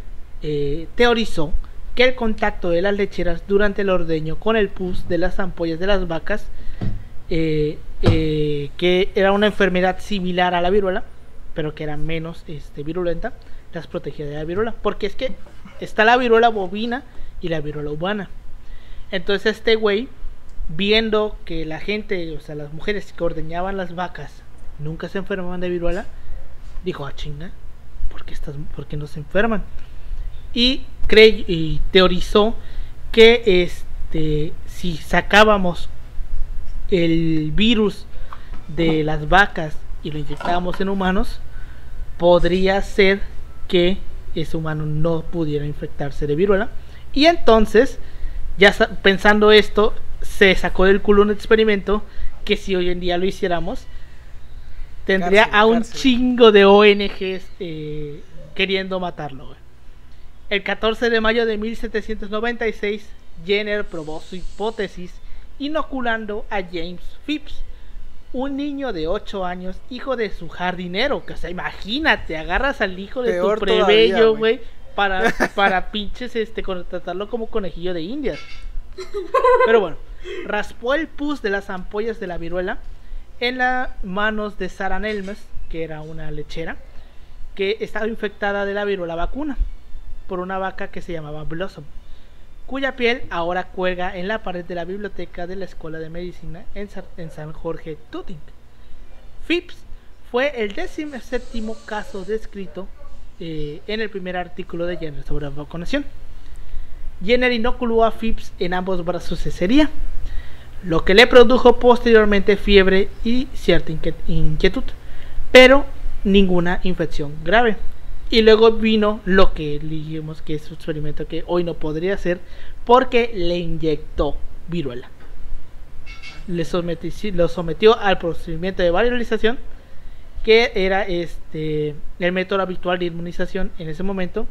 teorizó que el contacto de las lecheras durante el ordeño con el pus de las ampollas de las vacas, que era una enfermedad similar a la viruela, pero que era menos virulenta, las protegía de la viruela. Porque es que está la viruela bovina y la viruela humana. Entonces este güey, viendo que la gente, o sea, las mujeres que ordeñaban las vacas nunca se enfermaban de viruela, dijo, chinga, ¿por qué no se enferman? Y teorizó que si sacábamos el virus de las vacas y lo inyectábamos en humanos, podría ser que ese humano no pudiera infectarse de viruela. Y entonces, ya pensando esto, se sacó del culo un experimento que si hoy en día lo hiciéramos, tendría a un chingo de ONGs queriendo matarlo, güey. El 14 de mayo de 1796, Jenner probó su hipótesis inoculando a James Phipps, un niño de 8 años, hijo de su jardinero. Que, o sea, imagínate, agarras al hijo de tu plebeyo, güey, para pinches contratarlo como conejillo de indias. Pero bueno, raspó el pus de las ampollas de la viruela en las manos de Sarah Nelmes, que era una lechera que estaba infectada de la viruela vacuna por una vaca que se llamaba Blossom, cuya piel ahora cuelga en la pared de la biblioteca de la Escuela de Medicina en San Jorge Tuting. Phipps fue el 17º caso descrito en el primer artículo de Jenner sobre la vacunación. Jenner inoculó a Phipps en ambos brazos de cería, lo que le produjo posteriormente fiebre y cierta inquietud, pero ninguna infección grave. Y luego vino lo que dijimos que es un experimento que hoy no podría hacer, porque le inyectó viruela. Lo sometió al procedimiento de viralización, que era el método habitual de inmunización en ese momento,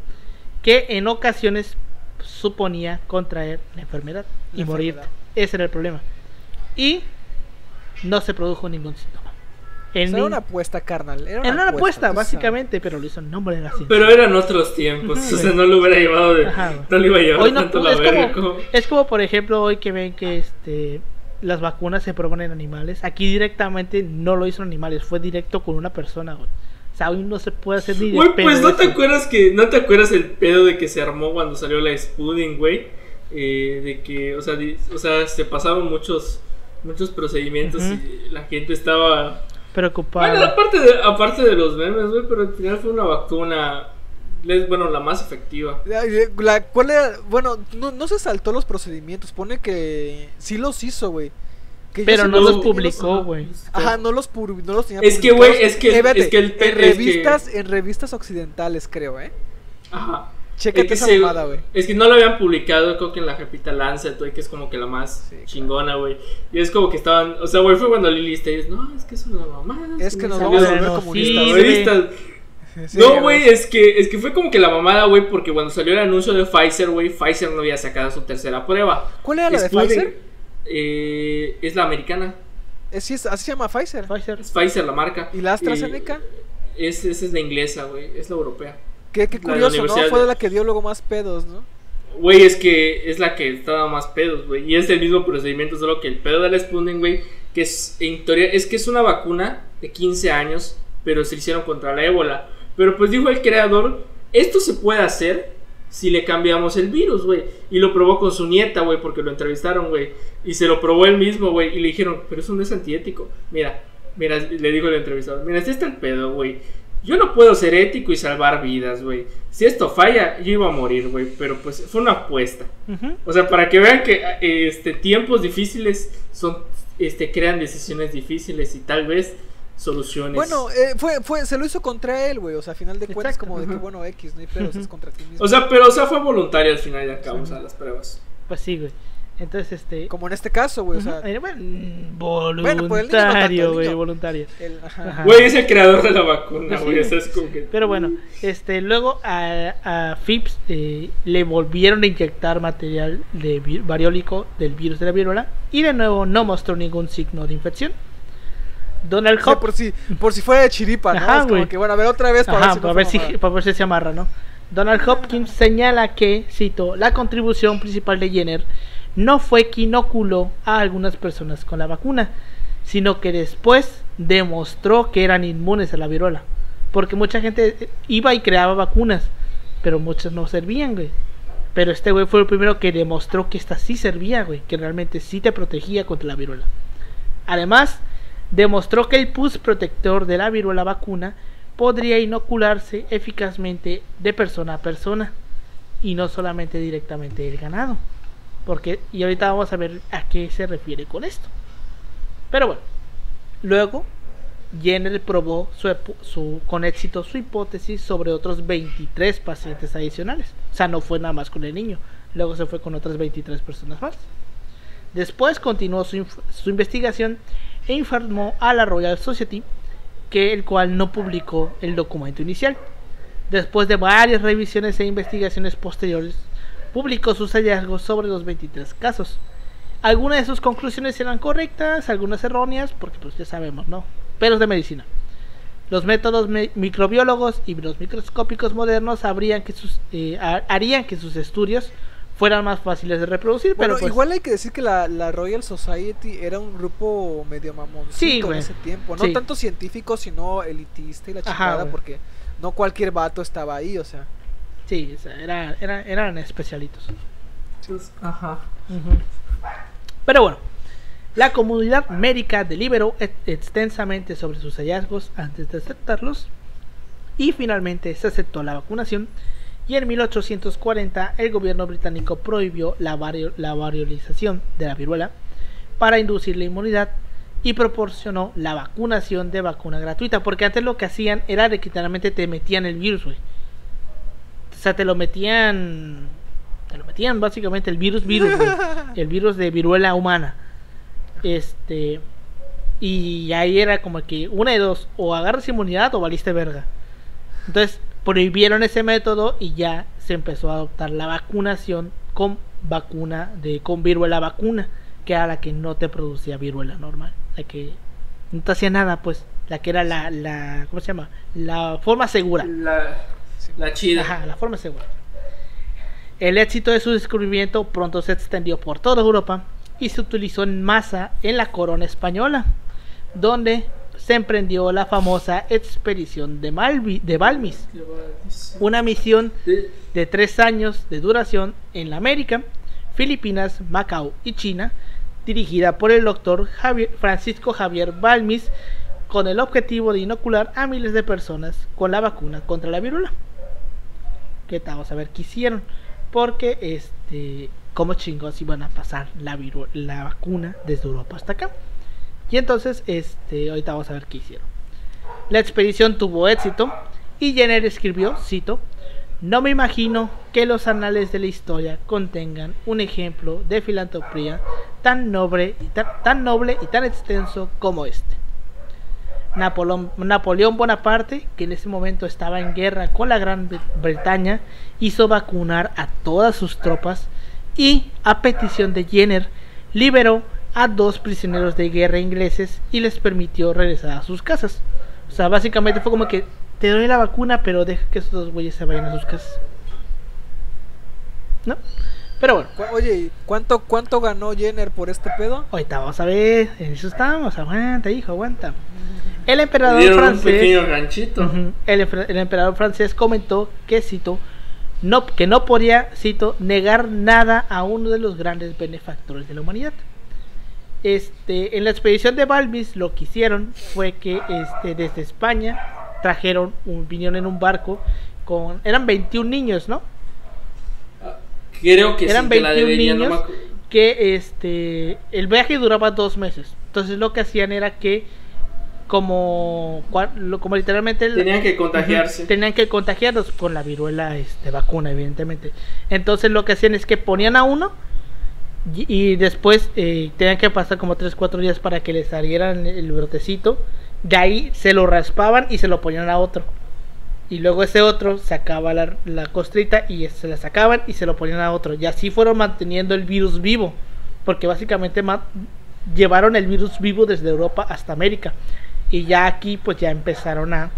que en ocasiones suponía contraer la enfermedad y morir. Ese era el problema. Y no se produjo ningún síntoma. Era una apuesta, carnal. Era una apuesta, básicamente, pero lo hizo en nombre de la ciencia. Pero eran otros tiempos, o sea, no lo hubiera llevado no lo iba a llevar hoy tanto la verga. Es como, por ejemplo, hoy que ven que las vacunas se prueban en animales. Aquí directamente no lo hizo en animales, fue directo con una persona, güey. O sea, hoy no se puede hacer ni de pedo. Güey, pues ¿no te acuerdas el pedo de que se armó cuando salió la Sputnik, güey? De que, o sea, se pasaron muchos procedimientos y la gente estaba preocupada. Bueno, aparte de los memes, güey, pero al final fue una vacuna, bueno, la más efectiva. ¿Cuál era? Bueno, no se saltó los procedimientos, pone que sí los hizo, güey. Pero no los publicó, güey. Ajá, no los tenía publicados. Es que, güey, es que en revistas occidentales, creo, Ajá. Chécate esa mamada, güey. Es que no lo habían publicado, creo que en la revista Lancet, güey, que es como que la más chingona, güey. Y es como que estaban, o sea, güey, fue cuando Lili dice, no, es que es una mamada. Es que nos vamos a volver comunistas. Sí, no, güey, es que fue como que la mamada, güey, porque cuando salió el anuncio de Pfizer, güey, Pfizer no había sacado su tercera prueba. ¿Cuál era la de Pfizer? Es la americana. ¿Así se llama Pfizer? Es Pfizer la marca. ¿Y la AstraZeneca? Esa es la inglesa, güey, es la europea. Qué curioso, ¿no? Fue de la que dio luego más pedos, ¿no? Güey, es que es la que estaba más pedos, güey. Y es el mismo procedimiento, solo que el pedo de la Sputnik, güey, que es, en teoría, es que es una vacuna de 15 años, pero se hicieron contra la ébola. Pero pues dijo el creador, esto se puede hacer si le cambiamos el virus, güey. Y lo probó con su nieta, güey, porque lo entrevistaron, güey. Y se lo probó él mismo, güey. Y le dijeron, pero eso no es antiético. Mira, le dijo el entrevistador, mira, este está el pedo, güey. Yo no puedo ser ético y salvar vidas, güey. Si esto falla, yo iba a morir, güey. Pero pues fue una apuesta. O sea, para que vean que tiempos difíciles crean decisiones difíciles y tal vez soluciones. Bueno, se lo hizo contra él, güey. O sea, a final de cuentas, como de que, bueno, X, no hay pedos, es contra ti mismo. O sea, fue voluntario al final de acá, o sea, las pruebas. Pues sí, güey. Entonces, como en este caso, güey, o sea, voluntario, güey, voluntario. Güey, es el creador de la vacuna, güey, eso es como que... Pero bueno, luego a Phipps le volvieron a inyectar material variólico del virus de la viruela y de nuevo no mostró ningún signo de infección. Donald Hopkins, por si fuera de chiripa, ¿no? Ajá, es como que, bueno, a ver otra vez para ver si se amarra, ¿no? Donald Hopkins señala que, cito, la contribución principal de Jenner no fue que inoculó a algunas personas con la vacuna, sino que después demostró que eran inmunes a la viruela. Porque mucha gente iba y creaba vacunas, pero muchas no servían, güey. Pero este güey fue el primero que demostró que esta sí servía, güey, que realmente sí te protegía contra la viruela. Además, demostró que el pus protector de la viruela vacuna podría inocularse eficazmente de persona a persona y no solamente directamente del ganado. Y ahorita vamos a ver a qué se refiere con esto. Pero bueno, luego Jenner probó con éxito su hipótesis sobre otros 23 pacientes adicionales. O sea, no fue nada más con el niño, luego se fue con otras 23 personas más. Después continuó su investigación e informó a la Royal Society, el cual no publicó el documento inicial. Después de varias revisiones e investigaciones posteriores, publicó sus hallazgos sobre los 23 casos. Algunas de sus conclusiones eran correctas, algunas erróneas, porque pues ya sabemos, ¿no? Peros de medicina. Los métodos microbiólogos y los microscópicos modernos harían que sus estudios fueran más fáciles de reproducir. Bueno, pero pues, igual hay que decir que la Royal Society era un grupo medio mamoncito en ese tiempo. No tanto científico, sino elitista y la chingada, porque no cualquier vato estaba ahí, o sea. Sí, o sea, eran especialitos. Ajá. Pero bueno, la comunidad médica deliberó extensamente sobre sus hallazgos antes de aceptarlos, y finalmente se aceptó la vacunación, y en 1840 el gobierno británico prohibió la variolización de la viruela para inducir la inmunidad y proporcionó la vacunación de vacuna gratuita, porque antes lo que hacían era que literalmente te metían el virus, güey. O sea, te lo metían básicamente el virus, güey. El virus de viruela humana. Y ahí era como que una de dos, o agarras inmunidad o valiste verga. Entonces prohibieron ese método y ya se empezó a adoptar la vacunación con viruela vacuna, que era la que no te producía viruela normal, la que no te hacía nada, pues, la que era la ¿cómo se llama? La forma segura. La chida. Ajá, la forma segura. El éxito de su descubrimiento pronto se extendió por toda Europa y se utilizó en masa en la corona española, donde se emprendió la famosa expedición de Balmis, una misión de 3 años de duración en la América, Filipinas, Macao y China, dirigida por el doctor Francisco Javier Balmis, con el objetivo de inocular a miles de personas con la vacuna contra la viruela. Que vamos a ver qué hicieron, porque como chingos iban a pasar la vacuna desde Europa hasta acá. Y entonces ahorita vamos a ver qué hicieron. La expedición tuvo éxito y Jenner escribió, cito: "No me imagino que los anales de la historia contengan un ejemplo de filantropía tan noble y tan extenso como este". Napoleón Bonaparte, que en ese momento estaba en guerra con la Gran Bretaña, hizo vacunar a todas sus tropas y, a petición de Jenner, liberó a 2 prisioneros de guerra ingleses y les permitió regresar a sus casas. O sea, básicamente fue como que te doy la vacuna, pero deja que esos 2 güeyes se vayan a sus casas, ¿no? Pero bueno. Oye, ¿cuánto ganó Jenner por este pedo? Ahorita vamos a ver, en eso estamos. Aguanta, hijo, aguanta. El emperador francés, un pequeño ganchito. El emperador francés comentó que, cito, que no podía, cito, negar nada a uno de los grandes benefactores de la humanidad. En la expedición de Balmis lo que hicieron fue que desde España vinieron en un barco eran 21 niños, ¿no? Creo que eran sí, 21 niños, que el viaje duraba 2 meses. Entonces lo que hacían era que como literalmente tenían que contagiarse. Tenían que contagiarlos con la viruela vacuna, evidentemente. Entonces lo que hacían es que ponían a uno y después tenían que pasar como 3-4 días para que les salieran el brotecito. De ahí se lo raspaban y se lo ponían a otro. Y luego ese otro sacaba la costrita y se la sacaban y se lo ponían a otro. Y así fueron manteniendo el virus vivo, porque básicamente llevaron el virus vivo desde Europa hasta América. Y ya aquí pues ya empezaron a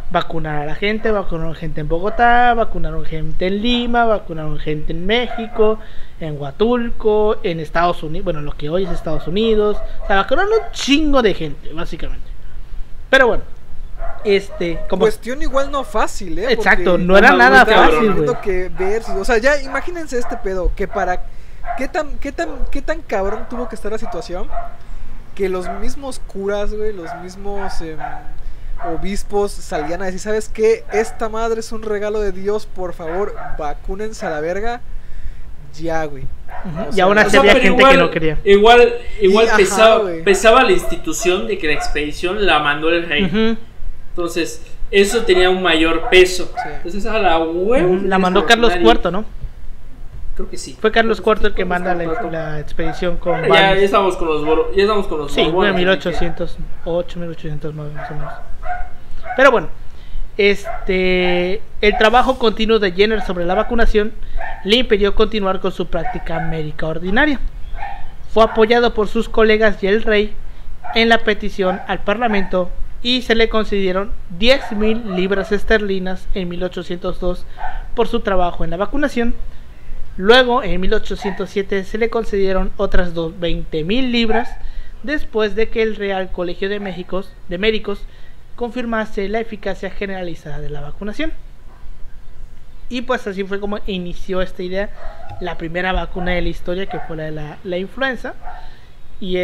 vacunar a la gente. Vacunaron gente en Bogotá, vacunaron gente en Lima, vacunaron gente en México, en Huatulco, en Estados Unidos, bueno, lo que hoy es Estados Unidos. O sea, vacunaron un chingo de gente, básicamente. Pero bueno, como cuestión igual no fácil, exacto, porque no era nada fácil, güey. O sea, ya imagínense este pedo, que para qué tan cabrón tuvo que estar la situación, que los mismos curas, güey, los mismos obispos salían a decir, ¿sabes qué? Esta madre es un regalo de Dios, por favor, vacúnense a la verga. Ya, güey. O sea, y aún así había gente igual, que no quería. Igual pesaba la institución de que la expedición la mandó el rey. Entonces, eso tenía un mayor peso. Sí. Entonces, a la huevo. La mandó Carlos IV, ¿no? Creo que sí. Fue Carlos IV el que manda la expedición con ya estamos con los sí, fue en 1808, 1809 más o menos. Pero bueno, el trabajo continuo de Jenner sobre la vacunación le impidió continuar con su práctica médica ordinaria. Fue apoyado por sus colegas y el rey en la petición al parlamento y se le concedieron 10,000 libras esterlinas en 1802 por su trabajo en la vacunación. Luego, en 1807, se le concedieron otras 20,000 libras después de que el Real Colegio de Médicos confirmase la eficacia generalizada de la vacunación. Y pues así fue como inició esta idea, la primera vacuna de la historia, que fue la influenza. Y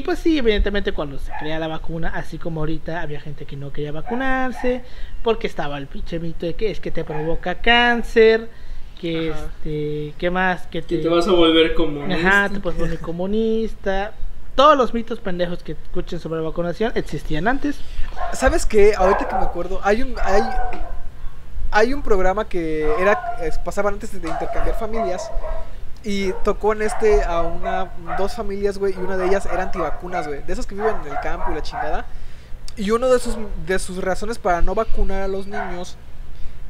pues sí, evidentemente cuando se crea la vacuna, así como ahorita había gente que no quería vacunarse porque estaba el pinche mito de que es que te provoca cáncer, que ¿qué más? Que te vas a volver comunista. Te puedes volver comunista. Todos los mitos pendejos que escuchen sobre la vacunación existían antes. ¿Sabes qué? Ahorita que me acuerdo, hay un programa que pasaba antes de intercambiar familias. Y tocó en a dos familias, güey, y una de ellas era antivacunas, güey. De esos que viven en el campo y la chingada. Y uno de sus razones para no vacunar a los niños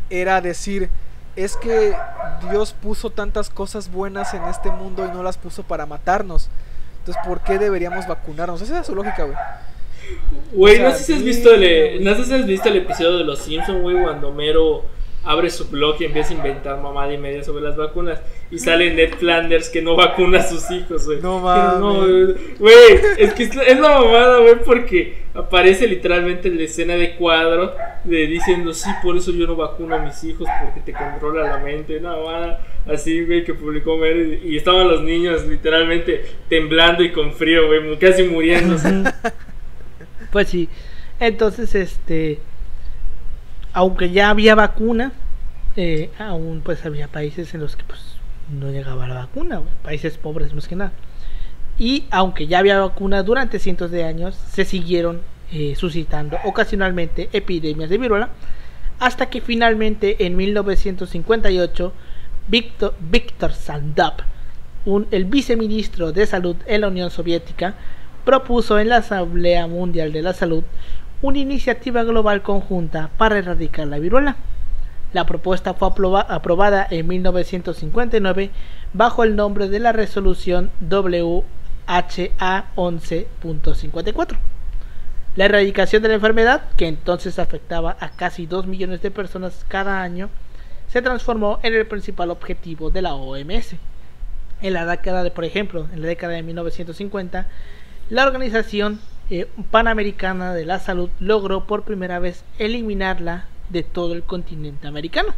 era decir, es que Dios puso tantas cosas buenas en este mundo y no las puso para matarnos. Entonces, ¿por qué deberíamos vacunarnos? Esa es su lógica, güey. Güey, no sé si has visto el episodio de Los Simpsons, güey, cuando Homero abre su blog y empieza a inventar mamada y media sobre las vacunas. Y sale Ned Flanders que no vacuna a sus hijos, güey. No mames. Güey, es que es la mamada, güey, porque aparece literalmente en la escena de cuadro diciendo, sí, por eso yo no vacuno a mis hijos, porque te controla la mente. Una mamada así, güey, que publicó Homero. Y estaban los niños literalmente temblando y con frío, güey, casi muriéndose. Pues sí. Entonces, aunque ya había vacuna, aún pues había países en los que pues no llegaba la vacuna, países pobres más que nada. Y aunque ya había vacuna, durante cientos de años se siguieron suscitando ocasionalmente epidemias de viruela, hasta que finalmente en 1958 Víctor Sandop, el viceministro de salud en la Unión Soviética, propuso en la Asamblea Mundial de la Salud una iniciativa global conjunta para erradicar la viruela. La propuesta fue aprobada en 1959 bajo el nombre de la resolución WHA 11.54. La erradicación de la enfermedad, que entonces afectaba a casi 2 millones de personas cada año, se transformó en el principal objetivo de la OMS. En la década de 1950, la Organización Panamericana de la Salud logró por primera vez eliminarla de todo el continente americano.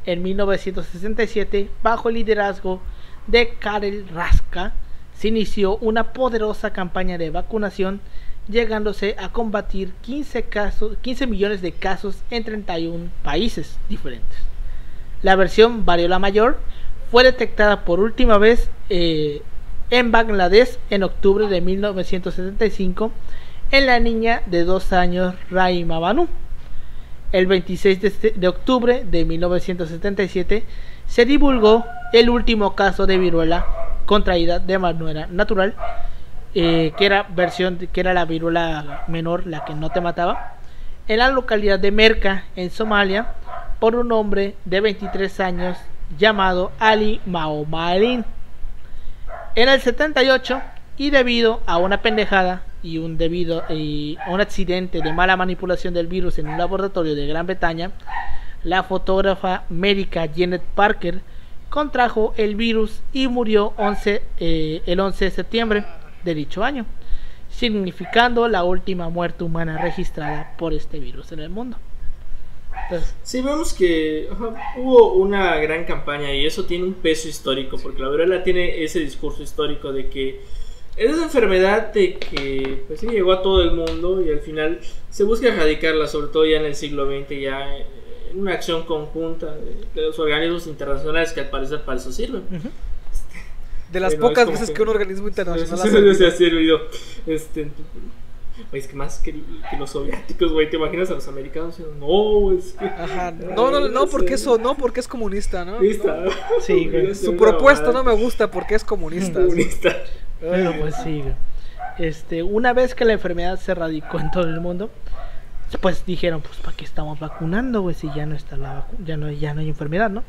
En 1967, bajo el liderazgo de Karel Raska, se inició una poderosa campaña de vacunación, llegándose a combatir 15 millones de casos en 31 países diferentes. La versión variola mayor fue detectada por última vez en Bangladesh en octubre de 1975 en la niña de 2 años Raima Banu. El 26 de octubre de 1977 se divulgó el último caso de viruela contraída de manera natural, que era la viruela menor, la que no te mataba, en la localidad de Merka, en Somalia, por un hombre de 23 años llamado Ali Maomalin. En el 78, y debido a una pendejada y a un accidente de mala manipulación del virus en un laboratorio de Gran Bretaña, la fotógrafa médica Janet Parker contrajo el virus y murió el 11 de septiembre de dicho año, significando la última muerte humana registrada por este virus en el mundo. Entonces, sí, vemos que hubo una gran campaña y eso tiene un peso histórico, porque la viruela tiene ese discurso histórico de que es una enfermedad de que pues sí llegó a todo el mundo y al final se busca erradicarla, sobre todo ya en el siglo XX, ya una acción conjunta de los organismos internacionales que al parecer para eso sirven. De las pocas veces que un organismo internacional se ha servido. Es que más que los soviéticos, güey, ¿te imaginas a los americanos? No, es que... Ajá, no, porque eso, no, porque es comunista, ¿no? Comunista. Sí, güey. Su propuesta no me gusta porque es comunista. Bueno, pues sí, güey. Una vez que la enfermedad se radicó en todo el mundo, pues dijeron, pues ¿para qué estamos vacunando, güey? Si ya no está ya no hay enfermedad, ¿no?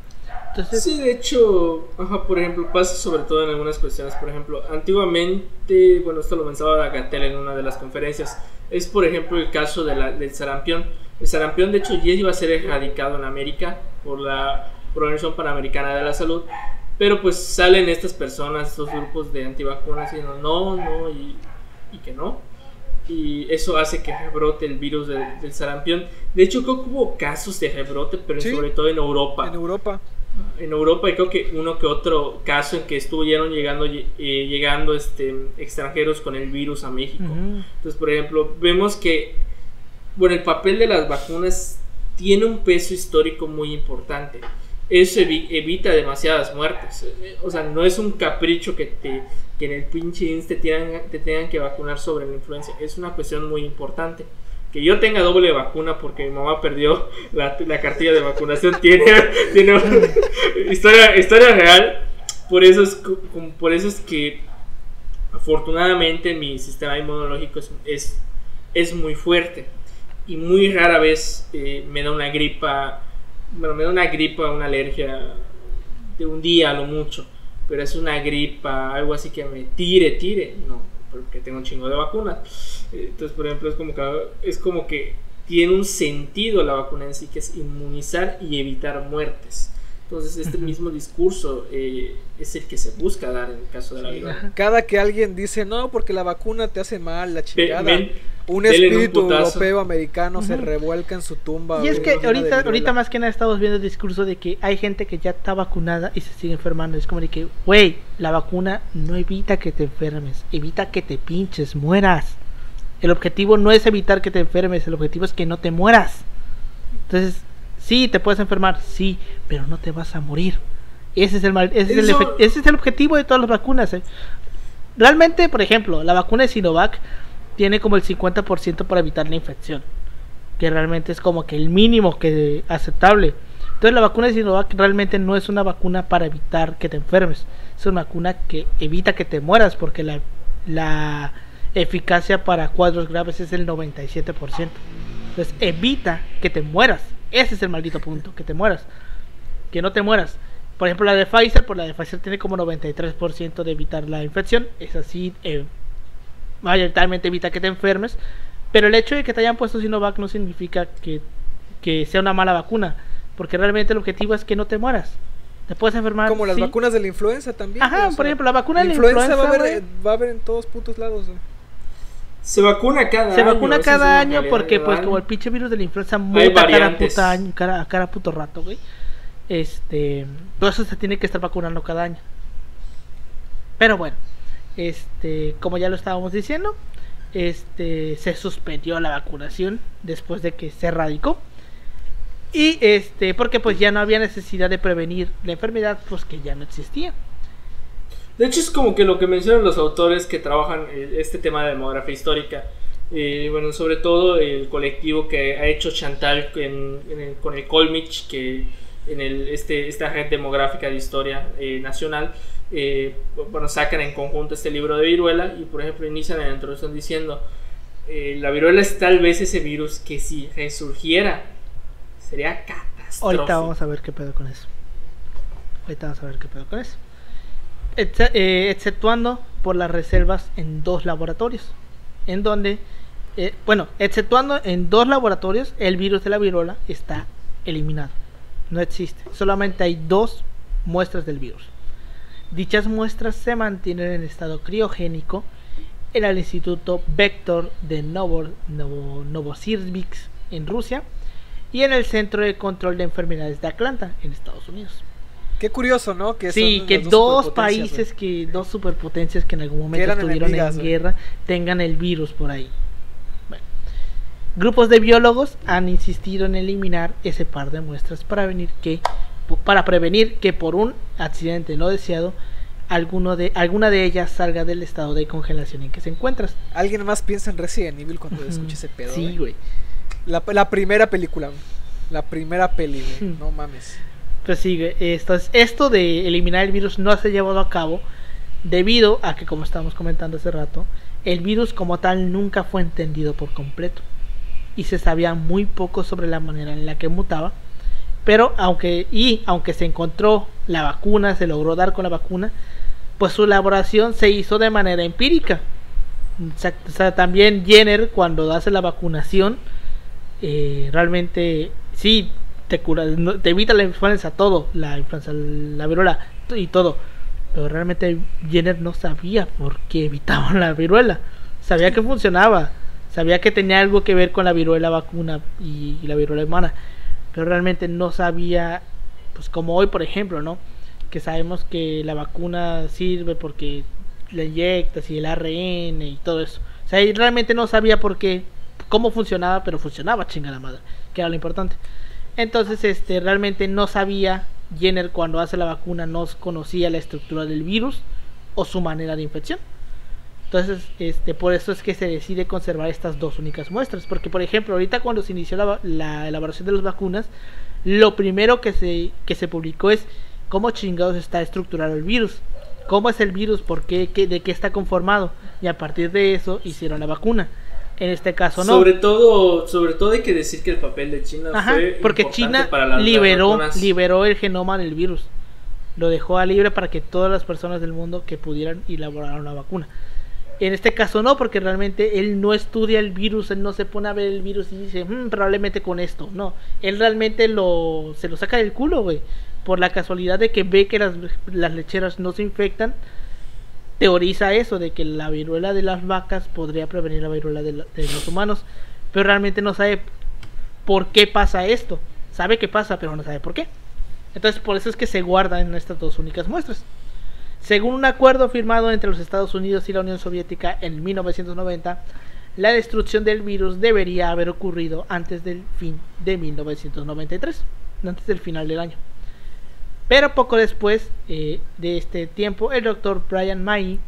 Entonces... Sí, de hecho, por ejemplo, pasa sobre todo en algunas cuestiones. Por ejemplo, antiguamente, bueno, esto lo mencionaba Gatell en una de las conferencias, es por ejemplo el caso del sarampión. El sarampión, de hecho, ya iba a ser erradicado en América por la Organización Panamericana de la Salud, pero pues salen estas personas, estos grupos de antivacunas diciendo no, y que no. Y eso hace que rebrote el virus del sarampión. De hecho, creo que hubo casos de rebrote, pero sí, sobre todo en Europa. En Europa, y creo que uno que otro caso en que estuvieron llegando extranjeros con el virus a México. Entonces, por ejemplo, vemos que el papel de las vacunas tiene un peso histórico muy importante. Eso evita demasiadas muertes. O sea, no es un capricho que en el pinche INSS te tengan que vacunar sobre la influenza. Es una cuestión muy importante. Que yo tenga doble vacuna porque mi mamá perdió la cartilla de vacunación tiene historia real. Por eso es que afortunadamente mi sistema inmunológico es muy fuerte y muy rara vez me da una gripa, una alergia de un día a lo mucho, pero es una gripa, algo así que me tire, no, porque tengo un chingo de vacunas. Entonces, por ejemplo, es como que tiene un sentido la vacuna en sí, que es inmunizar y evitar muertes. Entonces, este mismo discurso es el que se busca dar en el caso de la viruela. Cada que alguien dice, no, porque la vacuna te hace mal, la chingada, un espíritu europeo, americano se revuelca en su tumba. Y es que ahorita más que nada estamos viendo el discurso de que hay gente que ya está vacunada y se sigue enfermando. Es como de que, güey, la vacuna no evita que te enfermes, evita que te pinches, mueras. El objetivo no es evitar que te enfermes, el objetivo es que no te mueras. Entonces, sí, te puedes enfermar, sí, pero no te vas a morir. Ese es el objetivo de todas las vacunas. Realmente, por ejemplo, la vacuna de Sinovac tiene como el 50% para evitar la infección, que realmente es como que el mínimo que aceptable. Entonces la vacuna de Sinovac realmente no es una vacuna para evitar que te enfermes, es una vacuna que evita que te mueras, porque la eficacia para cuadros graves es el 97%. Entonces evita que te mueras. Ese es el maldito punto, que te mueras, que no te mueras. Por ejemplo, la de Pfizer tiene como 93% de evitar la infección. Es así, mayoritariamente evita que te enfermes. Pero el hecho de que te hayan puesto Sinovac no significa que sea una mala vacuna, porque realmente el objetivo es que no te mueras. Te puedes enfermar. Como las vacunas de la influenza también. Ajá, por ejemplo, la vacuna de la influenza va a haber en todos putos lados. Se vacuna cada año porque pues como el pinche virus de la influenza muta cada puto rato, güey. Todo eso se tiene que estar vacunando cada año. Pero bueno, como ya lo estábamos diciendo, se suspendió la vacunación después de que se erradicó. Y porque pues ya no había necesidad de prevenir la enfermedad, pues que ya no existía. De hecho es como que lo que mencionan los autores que trabajan este tema de demografía histórica. Bueno, sobre todo el colectivo que ha hecho Chantal con el Colmich, que en esta red demográfica de historia nacional, sacan en conjunto este libro de viruela. Y por ejemplo inician en la introducción diciendo, la viruela es tal vez ese virus que si resurgiera sería catastrófico. Ahorita vamos a ver qué pedo con eso. Exceptuando por las reservas en 2 laboratorios, en donde, exceptuando en 2 laboratorios, el virus de la viruela está eliminado, no existe, solamente hay 2 muestras del virus. Dichas muestras se mantienen en estado criogénico en el Instituto Vector de Novosibirsk en Rusia y en el Centro de Control de Enfermedades de Atlanta en Estados Unidos. Qué curioso, ¿no? Que dos países, dos superpotencias que en algún momento estuvieron en guerra, tengan el virus por ahí. Bueno, grupos de biólogos han insistido en eliminar ese par de muestras para prevenir que por un accidente no deseado alguna de ellas salga del estado de congelación en que se encuentras. Alguien más piensa en Resident Evil cuando escucha ese pedo. Sí, güey. La primera película, la primera peli, güey. No mames. Pues sí, güey. Esto de eliminar el virus no se ha llevado a cabo debido a que, como estábamos comentando hace rato, el virus como tal nunca fue entendido por completo y se sabía muy poco sobre la manera en la que mutaba. Pero aunque se encontró la vacuna, se logró dar con la vacuna, pues su elaboración se hizo de manera empírica. O sea, también Jenner, cuando hace la vacunación, realmente sí te cura, te evita la influenza, todo, la influenza, la viruela y todo. Pero realmente Jenner no sabía por qué evitaban la viruela. Sabía que funcionaba, sabía que tenía algo que ver con la viruela vacuna y la viruela humana, pero realmente no sabía, pues como hoy por ejemplo, ¿no? Que sabemos que la vacuna sirve porque la inyectas y el ARN y todo eso. O sea, realmente no sabía por qué, cómo funcionaba, pero funcionaba, chinga la madre, que era lo importante. Entonces, realmente no sabía Jenner cuando hace la vacuna, no conocía la estructura del virus o su manera de infección. Entonces, por eso es que se decide conservar estas dos únicas muestras. Porque, por ejemplo, ahorita cuando se inició la elaboración de las vacunas, lo primero que se publicó es cómo chingados está estructurado el virus, cómo es el virus, por qué, de qué está conformado, y a partir de eso hicieron la vacuna. En este caso no. Sobre todo hay que decir que el papel de China fue porque China para liberó el genoma del virus, lo dejó a libre para que todas las personas del mundo que pudieran elaborar una vacuna. En este caso no, porque realmente él no estudia el virus, él no se pone a ver el virus y dice, probablemente con esto, no, él realmente se lo saca del culo, güey, por la casualidad de que ve que las lecheras no se infectan, teoriza eso, de que la viruela de las vacas podría prevenir la viruela de los humanos, pero realmente no sabe por qué pasa esto, sabe que pasa, pero no sabe por qué. Entonces por eso es que se guardan en estas dos únicas muestras. Según un acuerdo firmado entre los Estados Unidos y la Unión Soviética en 1990, la destrucción del virus debería haber ocurrido antes del fin de 1993, antes del final del año. Pero poco después de este tiempo, el doctor Brian May,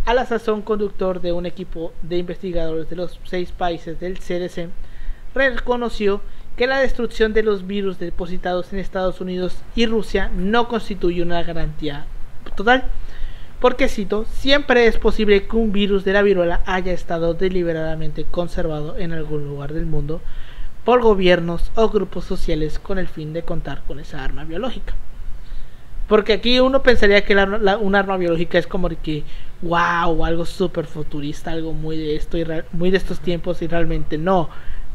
a la sazón conductor de un equipo de investigadores de los 6 países del CDC, reconoció que la destrucción de los virus depositados en Estados Unidos y Rusia no constituye una garantía total, porque cito, siempre es posible que un virus de la viruela haya estado deliberadamente conservado en algún lugar del mundo por gobiernos o grupos sociales con el fin de contar con esa arma biológica. Porque aquí uno pensaría que un arma biológica es como de que wow, algo súper futurista, algo muy de esto muy de estos tiempos, y realmente no.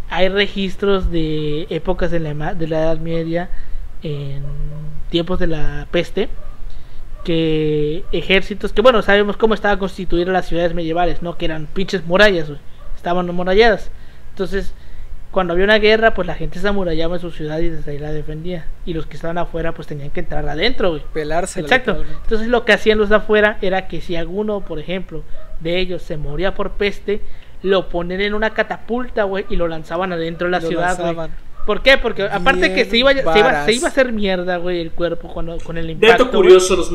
Hay registros de épocas de la Edad Media, en tiempos de la peste, que ejércitos, que bueno, sabemos cómo estaban constituidas las ciudades medievales, ¿no? Que eran pinches murallas, güey, estaban amuralladas. Entonces, cuando había una guerra, pues la gente se amurallaba en su ciudad y desde ahí la defendía. Y los que estaban afuera, pues tenían que entrar adentro, güey. Pelarse. Exacto. Entonces lo que hacían los de afuera era que si alguno, por ejemplo, de ellos se moría por peste, lo ponían en una catapulta, güey, y lo lanzaban adentro de la ciudad, güey. ¿Por qué? Porque aparte que se iba a hacer mierda, güey, el cuerpo con el impacto. Dato curioso, los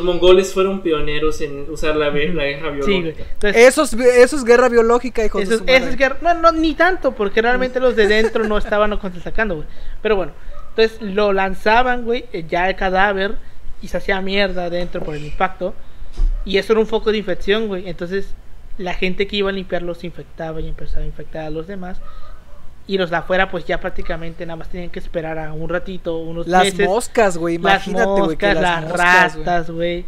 mongoles fueron pioneros en usar la guerra biológica. Sí, güey. Entonces, eso es guerra biológica, hijo de su madre. Eso es guerra, no, ni tanto, porque realmente los de dentro no estaban sacando, güey. Pero bueno, entonces lo lanzaban, güey, ya el cadáver, y se hacía mierda adentro por el impacto. Y eso era un foco de infección, güey. Entonces la gente que iba a limpiarlo se infectaba y empezaba a infectar a los demás. Y los de afuera pues ya prácticamente nada más tenían que esperar a un ratito, unos meses. Las moscas, güey, imagínate, güey. Las ratas, güey.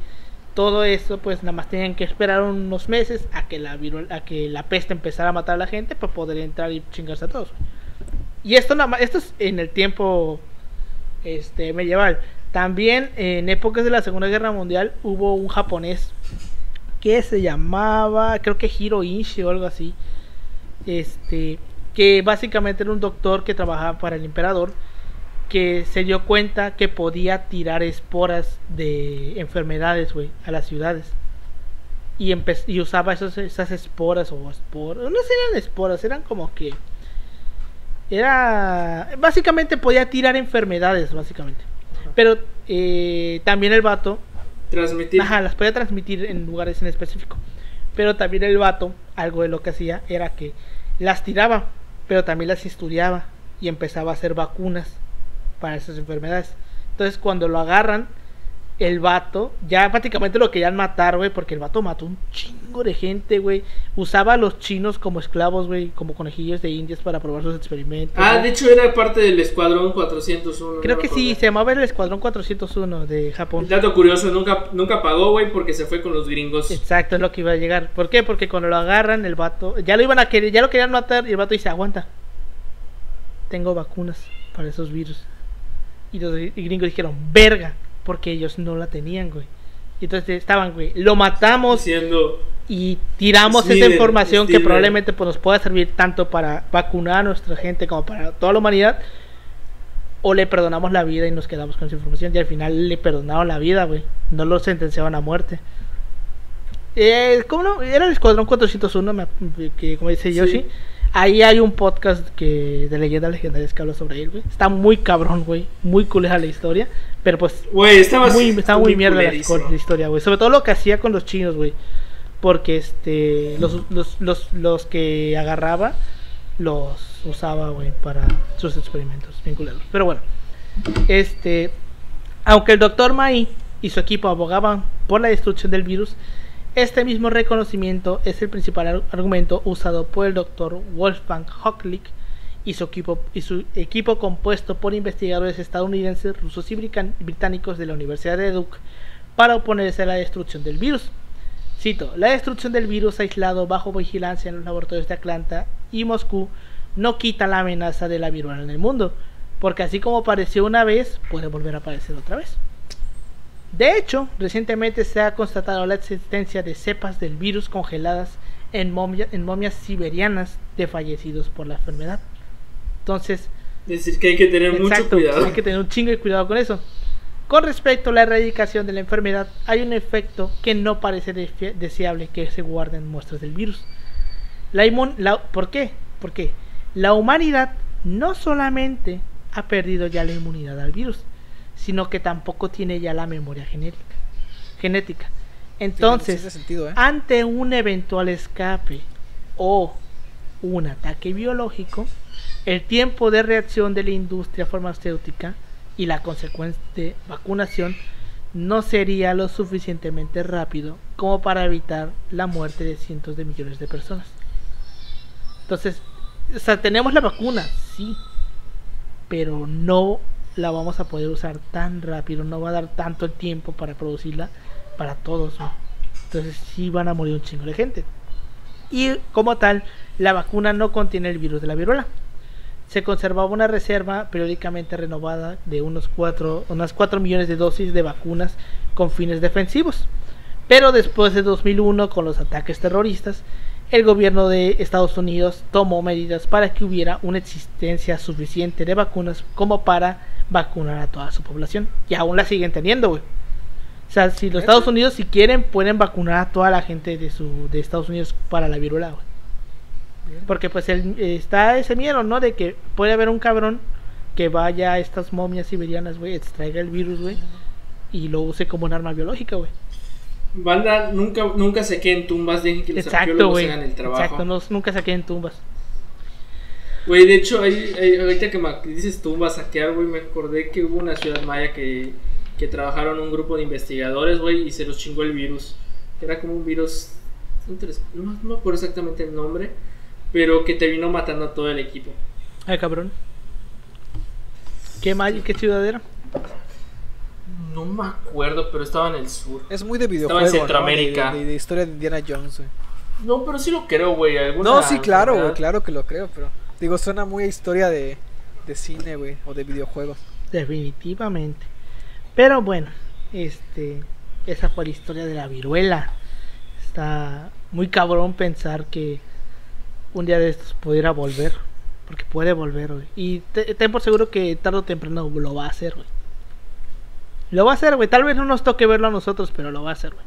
Todo eso pues nada más tenían que esperar unos meses a que la peste empezara a matar a la gente para poder entrar y chingarse a todos. Y esto es en el tiempo medieval. También en épocas de la Segunda Guerra Mundial hubo un japonés que se llamaba, creo que Hiro Ishii o algo así. Que básicamente era un doctor que trabajaba para el emperador, que se dio cuenta que podía tirar esporas de enfermedades, güey, a las ciudades. Y usaba esas esporas no eran esporas, eran como que Era... Básicamente podía tirar enfermedades, básicamente. Ajá. Pero también el vato... Transmitir. Ajá, las podía transmitir en lugares en específico. Pero también el vato, algo de lo que hacía, era que las tiraba, pero también las estudiaba y empezaba a hacer vacunas para esas enfermedades. Entonces cuando lo agarran, el vato ya prácticamente lo querían matar, güey, porque el vato mató un chingo de gente, güey. Usaba a los chinos como esclavos, güey, como conejillos de indias para probar sus experimentos. Ah, de hecho era parte del Escuadrón 401. Creo que sí, se llamaba el Escuadrón 401 de Japón. Dato curioso, nunca pagó, güey, porque se fue con los gringos. Exacto, es lo que iba a llegar. ¿Por qué? Porque cuando lo agarran, el vato, ya lo iban a querer, ya lo querían matar y el vato dice, aguanta, tengo vacunas para esos virus. Y los gringos dijeron, verga, porque ellos no la tenían, güey. Y entonces estaban, güey, lo matamos y tiramos esa información que probablemente pues, nos pueda servir tanto para vacunar a nuestra gente como para toda la humanidad, o le perdonamos la vida y nos quedamos con esa información. Y al final le perdonaron la vida, güey, no lo sentenciaban a muerte. ¿Cómo no? Era el Escuadrón 401, que como dice Yoshi. Ahí hay un podcast de leyendas legendarias que habla sobre él, güey. Está muy cabrón, güey. Muy culera la historia. Pero pues, güey, estaba muy mierda la historia, güey. Sobre todo lo que hacía con los chinos, güey. Porque los que agarraba los usaba, güey, para sus experimentos bien culeros. Pero bueno, aunque el Dr. Mai y su equipo abogaban por la destrucción del virus, este mismo reconocimiento es el principal argumento usado por el Dr. Wolfgang Höchlich y su equipo compuesto por investigadores estadounidenses, rusos y británicos de la Universidad de Duke para oponerse a la destrucción del virus. Cito, la destrucción del virus aislado bajo vigilancia en los laboratorios de Atlanta y Moscú no quita la amenaza de la viruela en el mundo, porque así como apareció una vez, puede volver a aparecer otra vez. De hecho, recientemente se ha constatado la existencia de cepas del virus congeladas en momias siberianas de fallecidos por la enfermedad. Entonces, es decir, que hay que tener mucho cuidado. Hay que tener un chingo de cuidado con eso. Con respecto a la erradicación de la enfermedad, hay un efecto que no parece deseable que se guarden muestras del virus. ¿Por qué? Porque la humanidad no solamente ha perdido ya la inmunidad al virus, sino que tampoco tiene ya la memoria genética. Entonces, sí, sentido, ante un eventual escape o un ataque biológico, el tiempo de reacción de la industria farmacéutica y la consecuente vacunación no sería lo suficientemente rápido como para evitar la muerte de cientos de millones de personas. Entonces, o sea, tenemos la vacuna, sí, pero no la vamos a poder usar tan rápido, no va a dar tanto el tiempo para producirla para todos, ¿no? Entonces sí van a morir un chingo de gente. Y como tal, la vacuna no contiene el virus de la viruela. Se conservaba una reserva periódicamente renovada de unas 4 millones de dosis de vacunas con fines defensivos. Pero después de 2001, con los ataques terroristas, el gobierno de Estados Unidos tomó medidas para que hubiera una existencia suficiente de vacunas como para vacunar a toda su población. Y aún la siguen teniendo, güey. O sea, si los Estados Unidos, si quieren, pueden vacunar a toda la gente de Estados Unidos para la viruela, güey. Porque pues está ese miedo, ¿no? De que puede haber un cabrón que vaya a estas momias siberianas, güey, extraiga el virus, güey, y lo use como un arma biológica, güey. Banda, nunca se queden tumbas, dejen que los arqueólogos hagan el trabajo. Exacto, nunca se queden tumbas. Güey, de hecho, ahorita que me dices tumbas, saquear, güey, me acordé que hubo una ciudad maya que trabajaron un grupo de investigadores, güey, y se los chingó el virus. Era como un virus, no me acuerdo exactamente el nombre, pero que te vino matando a todo el equipo. Ay, cabrón. ¿Qué ciudad era? No me acuerdo, pero estaba en el sur. Es muy de videojuego, estaba en Centroamérica, ¿no? de historia de Indiana Jones, güey. No, pero sí lo creo, güey. No, sí, claro, güey, claro que lo creo, pero digo, suena muy a historia de cine, güey, o de videojuegos. Definitivamente. Pero bueno, esa fue la historia de la viruela. Está muy cabrón pensar que un día de estos pudiera volver, porque puede volver, güey. Y ten por seguro que tarde o temprano lo va a hacer, güey. Lo va a hacer, güey. Tal vez no nos toque verlo a nosotros, pero lo va a hacer, güey.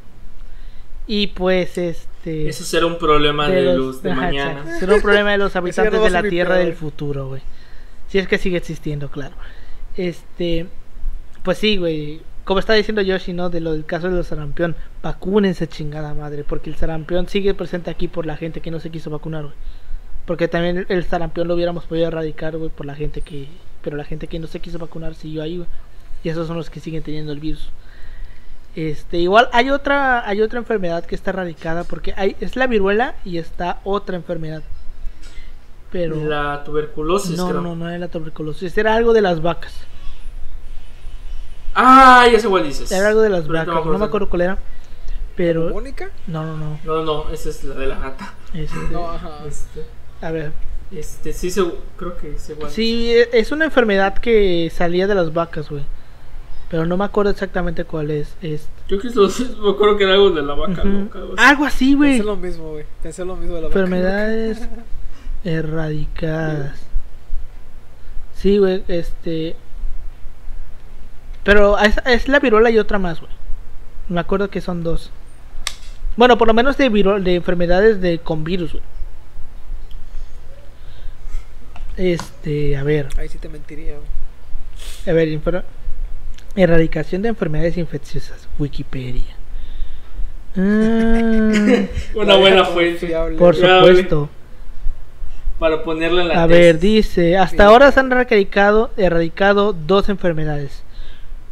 Y pues eso será un problema de mañana. Será un problema de los habitantes de la Tierra del futuro, güey. Si es que sigue existiendo, claro. Pues sí, güey. Como está diciendo Yoshi, ¿no? Del caso de los sarampión. Vacúnense, chingada madre. Porque el sarampión sigue presente aquí por la gente que no se quiso vacunar, güey. Porque también el sarampión lo hubiéramos podido erradicar, güey, por la gente que... Pero la gente que no se quiso vacunar siguió ahí, güey. Y esos son los que siguen teniendo el virus. Igual hay otra enfermedad que está erradicada. Porque es la viruela y está otra enfermedad. Pero... La tuberculosis, creo. No era la tuberculosis. Era algo de las vacas. Ah, ya sé cuál dices. Era algo de las vacas, no me acuerdo cuál era. Pero... ¿Mónica? No, esa es la de la gata. No, ajá. A ver. Sí, creo que es igual. Sí, es una enfermedad que salía de las vacas, güey. Pero no me acuerdo exactamente cuál es. Yo me acuerdo que era algo de la vaca loca. Algo así, güey. Pensé lo mismo, güey. Pensé lo mismo de la vaca. Enfermedades erradicadas. Sí, güey, Pero es la viruela y otra más, güey. Me acuerdo que son dos. Bueno, por lo menos de enfermedades con virus, güey. A ver. Ahí sí te mentiría, güey. A ver, erradicación de enfermedades infecciosas. Wikipedia. Una buena fuente. Por supuesto. Para ponerla en la A ver, dice, hasta ahora se han erradicado 2 enfermedades.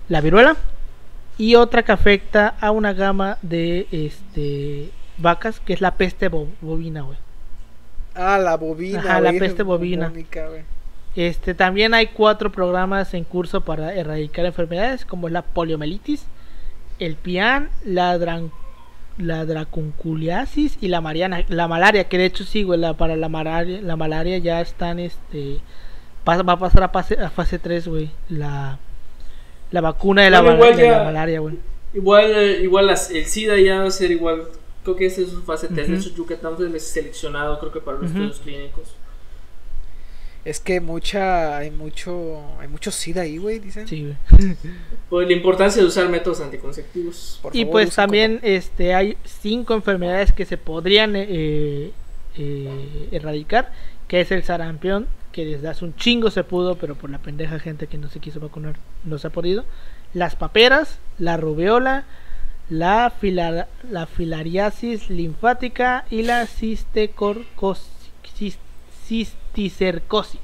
La viruela y otra que afecta a una gama de vacas, que es la peste bovina, güey. Ah, la bovina. Ajá, la peste bovina. Bubónica, también hay 4 programas en curso para erradicar enfermedades como la poliomielitis, el pian, la dracunculiasis y la malaria, que de hecho sí, güey, para la malaria ya están va a pasar a fase 3, güey, la vacuna de la malaria, güey. Igual el SIDA ya va a ser igual. Creo que esa es su fase 3. De hecho, Yucatán fue seleccionado, creo que para los estudios clínicos. Es que hay mucho SIDA ahí, güey, dicen. Sí, güey. Pues la importancia de usar métodos anticonceptivos. Y pues también hay 5 enfermedades que se podrían erradicar, que es el sarampión, que desde hace un chingo se pudo, pero por la pendeja gente que no se quiso vacunar no se ha podido. Las paperas, la rubiola, la filariasis linfática y la cisticercosis.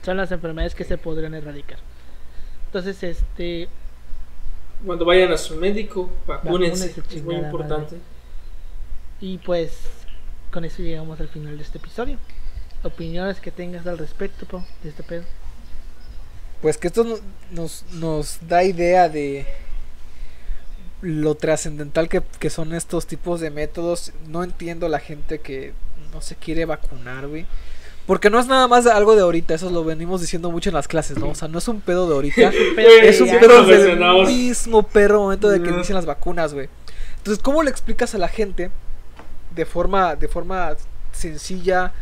Son las enfermedades que se podrían erradicar. Entonces, cuando vayan a su médico, vacúnense, es muy importante. Madre. Y pues con eso llegamos al final de este episodio. Opiniones que tengas al respecto, Pau, de este pedo. Pues que esto nos da idea de lo trascendental que son estos tipos de métodos. No entiendo la gente que no se quiere vacunar, güey. Porque no es nada más algo de ahorita, eso lo venimos diciendo mucho en las clases, ¿no? O sea, no es un pedo de ahorita, es un pedo del mismo perro momento de que inician las vacunas, güey. Entonces, ¿cómo le explicas a la gente de forma sencilla?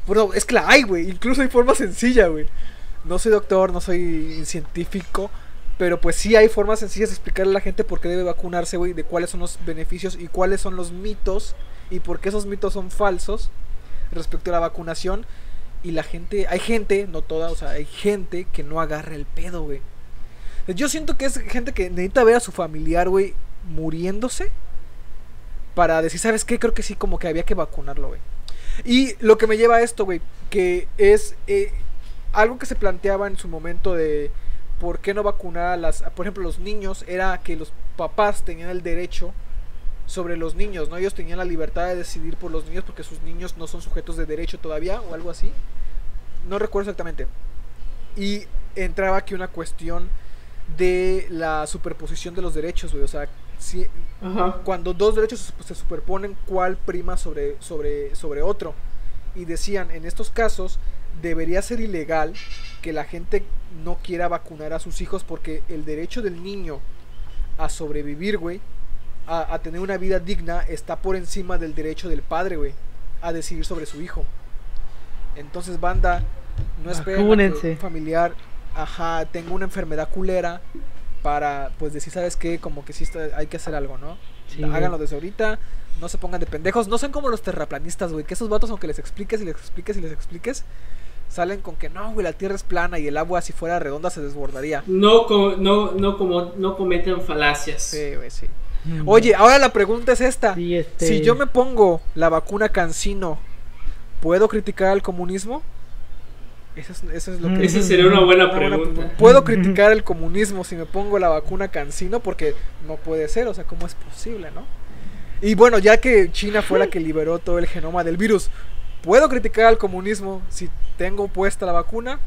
Bueno, es que la hay, güey, incluso hay forma sencilla, güey. No soy doctor, no soy científico, pero pues sí hay formas sencillas de explicarle a la gente por qué debe vacunarse, güey, de cuáles son los beneficios y cuáles son los mitos y por qué esos mitos son falsos respecto a la vacunación. Y la gente, hay gente, no toda, o sea, hay gente que no agarra el pedo, güey. Yo siento que es gente que necesita ver a su familiar, güey, muriéndose para decir, ¿sabes qué? Creo que sí, como que había que vacunarlo, güey. Y lo que me lleva a esto, güey, que es algo que se planteaba en su momento de por qué no vacunar por ejemplo, los niños, era que los papás tenían el derecho sobre los niños, ¿no? Ellos tenían la libertad de decidir por los niños porque sus niños no son sujetos de derecho todavía o algo así. No recuerdo exactamente. Y entraba aquí una cuestión de la superposición de los derechos, güey. O sea, cuando 2 derechos se superponen, ¿cuál prima sobre otro? Y decían, en estos casos debería ser ilegal que la gente no quiera vacunar a sus hijos porque el derecho del niño a sobrevivir, güey, a tener una vida digna, está por encima del derecho del padre, güey, a decidir sobre su hijo. Entonces, banda, no esperen a que un familiar tenga una enfermedad culera para, pues, decir, ¿sabes qué? Como que sí hay que hacer algo, ¿no? Sí, háganlo desde ahorita, no se pongan de pendejos. No sean como los terraplanistas, güey, que esos vatos, aunque les expliques y les expliques y les expliques, salen con que no, güey, la Tierra es plana y el agua si fuera redonda se desbordaría. No cometen falacias. Sí, güey, sí. Oye, ahora la pregunta es esta. Sí, si yo me pongo la vacuna CanSino, ¿puedo criticar al comunismo? Eso es lo que... Esa sería una buena pregunta. ¿Puedo criticar el comunismo si me pongo la vacuna CanSino? Porque no puede ser, o sea, ¿cómo es posible, no? Y bueno, ya que China fue la que liberó todo el genoma del virus, ¿puedo criticar al comunismo si tengo puesta la vacuna?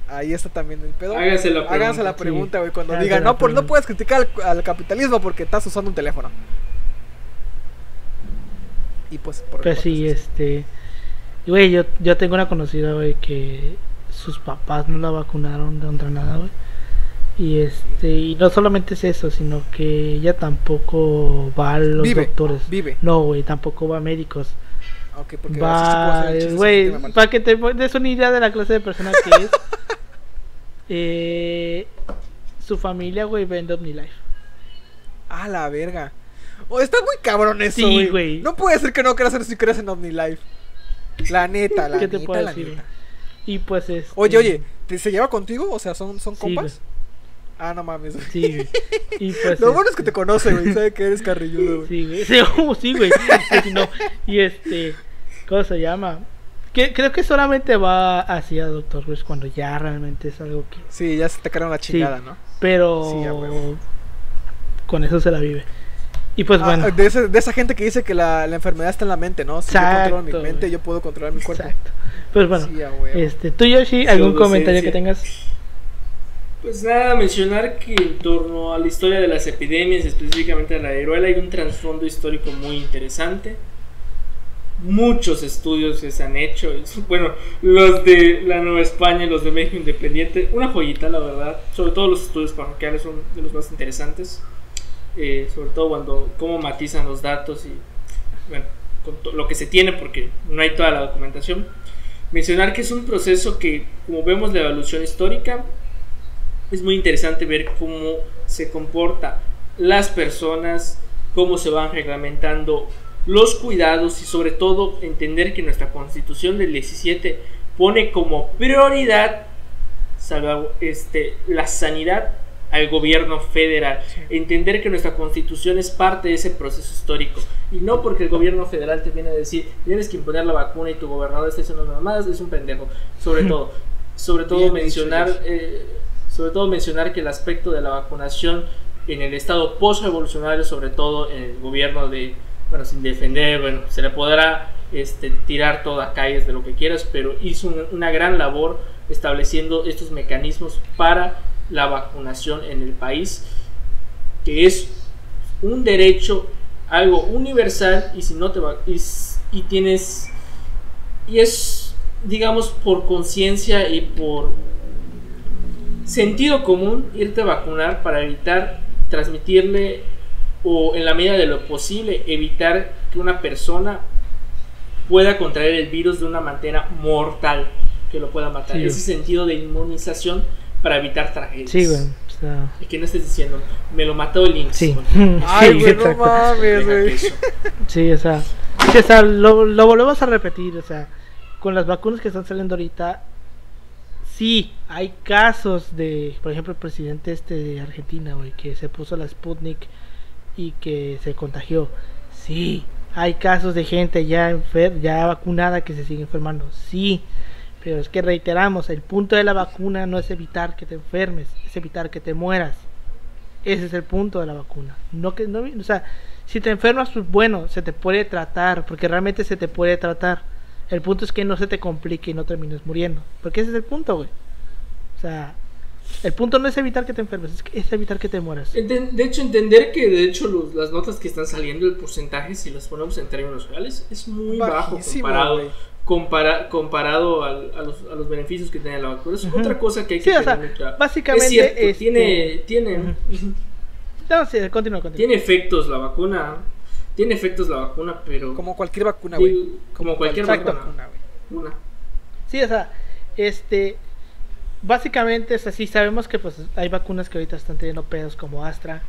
Ahí está también el pedo. Háganse la pregunta, güey, cuando digan, no puedes criticar al capitalismo porque estás usando un teléfono. Y pues, sí, güey, yo tengo una conocida, güey, que sus papás no la vacunaron contra nada, güey. Y no solamente es eso, sino que ella tampoco va a los doctores. No, güey, tampoco va a médicos. Okay, porque va, güey, para que te des una idea de la clase de persona que es. Su familia, güey, vende OmniLife. Ah, la verga. Está muy cabrón eso, güey. No puede ser que no quieras hacer si crees en OmniLife. La neta, ¿Qué te puedo decir? Y pues Oye, ¿se lleva contigo? O sea, ¿son compas? Güey. Ah, no mames. Sí, güey. Y pues lo bueno es que te conoce, güey. Sabe que eres carrilludo, güey. Sí, güey. Sí, güey. No. Y ¿cómo se llama? Creo que solamente va hacia Doctor Who cuando ya realmente es algo que... Sí, ya se te cargan la chingada, ¿no? Pero... Sí, con eso se la vive. Y pues bueno. De esa gente que dice que la enfermedad está en la mente, ¿no? Si yo controlo mi mente, yo puedo controlar mi cuerpo. Exacto. Pues bueno, sí, tú, Yoshi, ¿algún comentario que tengas? Pues nada, mencionar que en torno a la historia de las epidemias, específicamente de la viruela, hay un trasfondo histórico muy interesante. Muchos estudios que se han hecho, bueno, los de la Nueva España y los de México Independiente, una joyita, la verdad. Sobre todo los estudios parroquiales son de los más interesantes. Sobre todo cómo matizan los datos y bueno, con lo que se tiene, porque no hay toda la documentación. Mencionar que es un proceso que, como vemos la evolución histórica, es muy interesante ver cómo se comportan las personas, cómo se van reglamentando los cuidados y sobre todo entender que nuestra Constitución del 17 pone como prioridad la sanidad al gobierno federal. Sí. Entender que nuestra Constitución es parte de ese proceso histórico y no porque el gobierno federal te viene a decir tienes que imponer la vacuna y tu gobernador está haciendo mamadas, es un pendejo. Sobre todo mencionar que el aspecto de la vacunación en el estado post-revolucionario, sobre todo en el gobierno sin defender, se le podrá tirar todo a calles de lo que quieras, pero hizo una gran labor estableciendo estos mecanismos para la vacunación en el país, que es un derecho, algo universal, y si no te es, digamos, por conciencia y por sentido común irte a vacunar para evitar transmitirle, o en la medida de lo posible evitar que una persona pueda contraer el virus de una manera mortal que lo pueda matar. Ese sentido de inmunización para evitar tragedias. Sí, güey. Y que no estés diciendo, me lo mató el IMSS. Sí. Ay, güey, no mames, güey. Sí, lo volvemos a repetir, con las vacunas que están saliendo ahorita, sí, hay casos de, por ejemplo, el presidente de Argentina, güey, que se puso la Sputnik y que se contagió. Sí, hay casos de gente ya vacunada que se sigue enfermando. Sí. Pero es que reiteramos, el punto de la vacuna no es evitar que te enfermes, es evitar que te mueras. Ese es el punto de la vacuna. Si te enfermas, pues bueno, se te puede tratar, porque realmente se te puede tratar. El punto es que no se te complique y no termines muriendo, porque ese es el punto, güey. El punto no es evitar que te enfermes, es evitar que te mueras. De hecho, entender que las notas que están saliendo, el porcentaje, si las ponemos en términos reales, es muy bajo comparado a los beneficios que tiene la vacuna. Es otra cosa que hay que tener muy claro. Básicamente es cierto, tiene no, sí, continúa. Tiene efectos la vacuna, pero como cualquier vacuna, güey. Como cualquier vacuna, güey. Sí, básicamente sí sabemos que pues hay vacunas que ahorita están teniendo pedos, como Astra,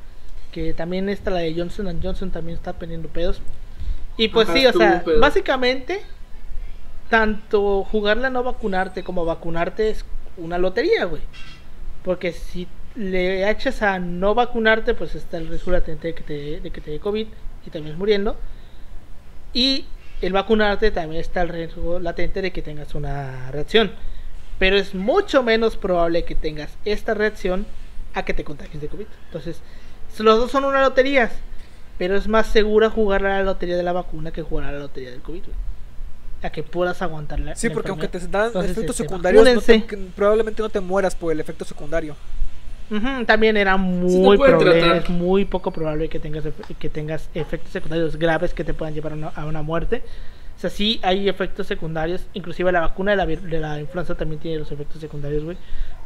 que también la de Johnson & Johnson también está teniendo pedos. Y pues básicamente tanto jugarla a no vacunarte como vacunarte es una lotería, güey. Porque si le echas a no vacunarte, pues está el riesgo latente de que te dé COVID y termines muriendo. Y el vacunarte también está el riesgo latente de que tengas una reacción. Pero es mucho menos probable que tengas esta reacción a que te contagies de COVID. Entonces, los dos son una lotería, pero es más segura jugar a la lotería de la vacuna que jugar a la lotería del COVID, güey. A que puedas aguantarla. Sí, porque aunque te dan efectos secundarios, probablemente no te mueras por el efecto secundario. También era muy probable, es muy poco probable que tengas efectos secundarios graves que te puedan llevar a una muerte. O sea, sí hay efectos secundarios, inclusive la vacuna de la influenza también tiene los efectos secundarios, güey,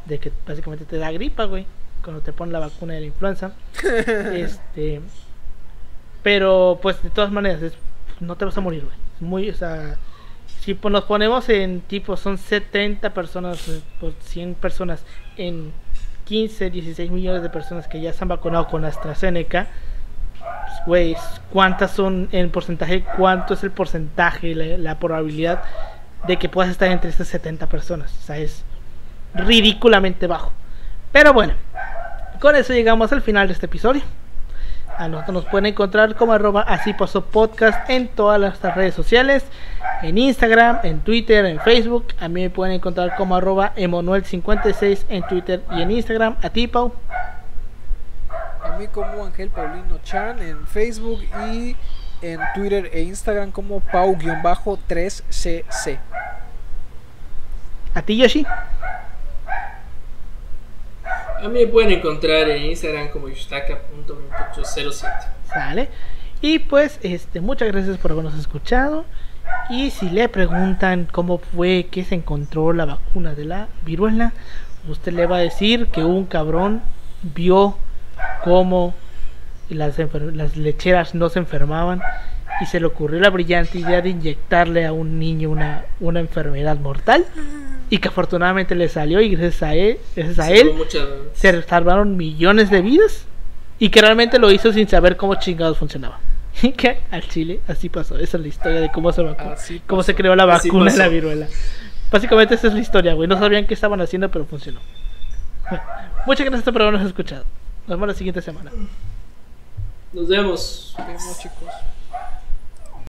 de que básicamente te da gripa, güey, cuando te ponen la vacuna de la influenza. Pero pues de todas maneras no te vas a morir, güey. Muy, o sea, si nos ponemos en tipo, son 70 personas por 100 personas en 15, 16 millones de personas que ya se han vacunado con AstraZeneca. Güey, ¿cuántas son en porcentaje? ¿Cuánto es el porcentaje, la probabilidad de que puedas estar entre estas 70 personas? O sea, es ridículamente bajo. Pero bueno, con eso llegamos al final de este episodio. A nosotros nos pueden encontrar como @asipasopodcast en todas las redes sociales, en Instagram, en Twitter, en Facebook. A mí me pueden encontrar como @emanuel56 en Twitter y en Instagram. A ti, Pau. A mí como Ángel Paulino Chan en Facebook y en Twitter e Instagram como Pau-3cc. A ti, Yoshi. A mí me pueden encontrar en Instagram como yustaka.2807. Sale. Y pues muchas gracias por habernos escuchado. Y si le preguntan cómo fue que se encontró la vacuna de la viruela, usted le va a decir que un cabrón vio cómo las lecheras no se enfermaban y se le ocurrió la brillante idea de inyectarle a un niño una enfermedad mortal, y que afortunadamente le salió, y gracias a él se salvaron millones de vidas, y que realmente lo hizo sin saber cómo chingados funcionaba. Y que al chile así pasó. Esa es la historia de cómo se creó la vacuna de la viruela. Básicamente esa es la historia, güey. No sabían qué estaban haciendo, pero funcionó. Muchas gracias por habernos escuchado. Nos vemos la siguiente semana. Nos vemos. Nos vemos, chicos.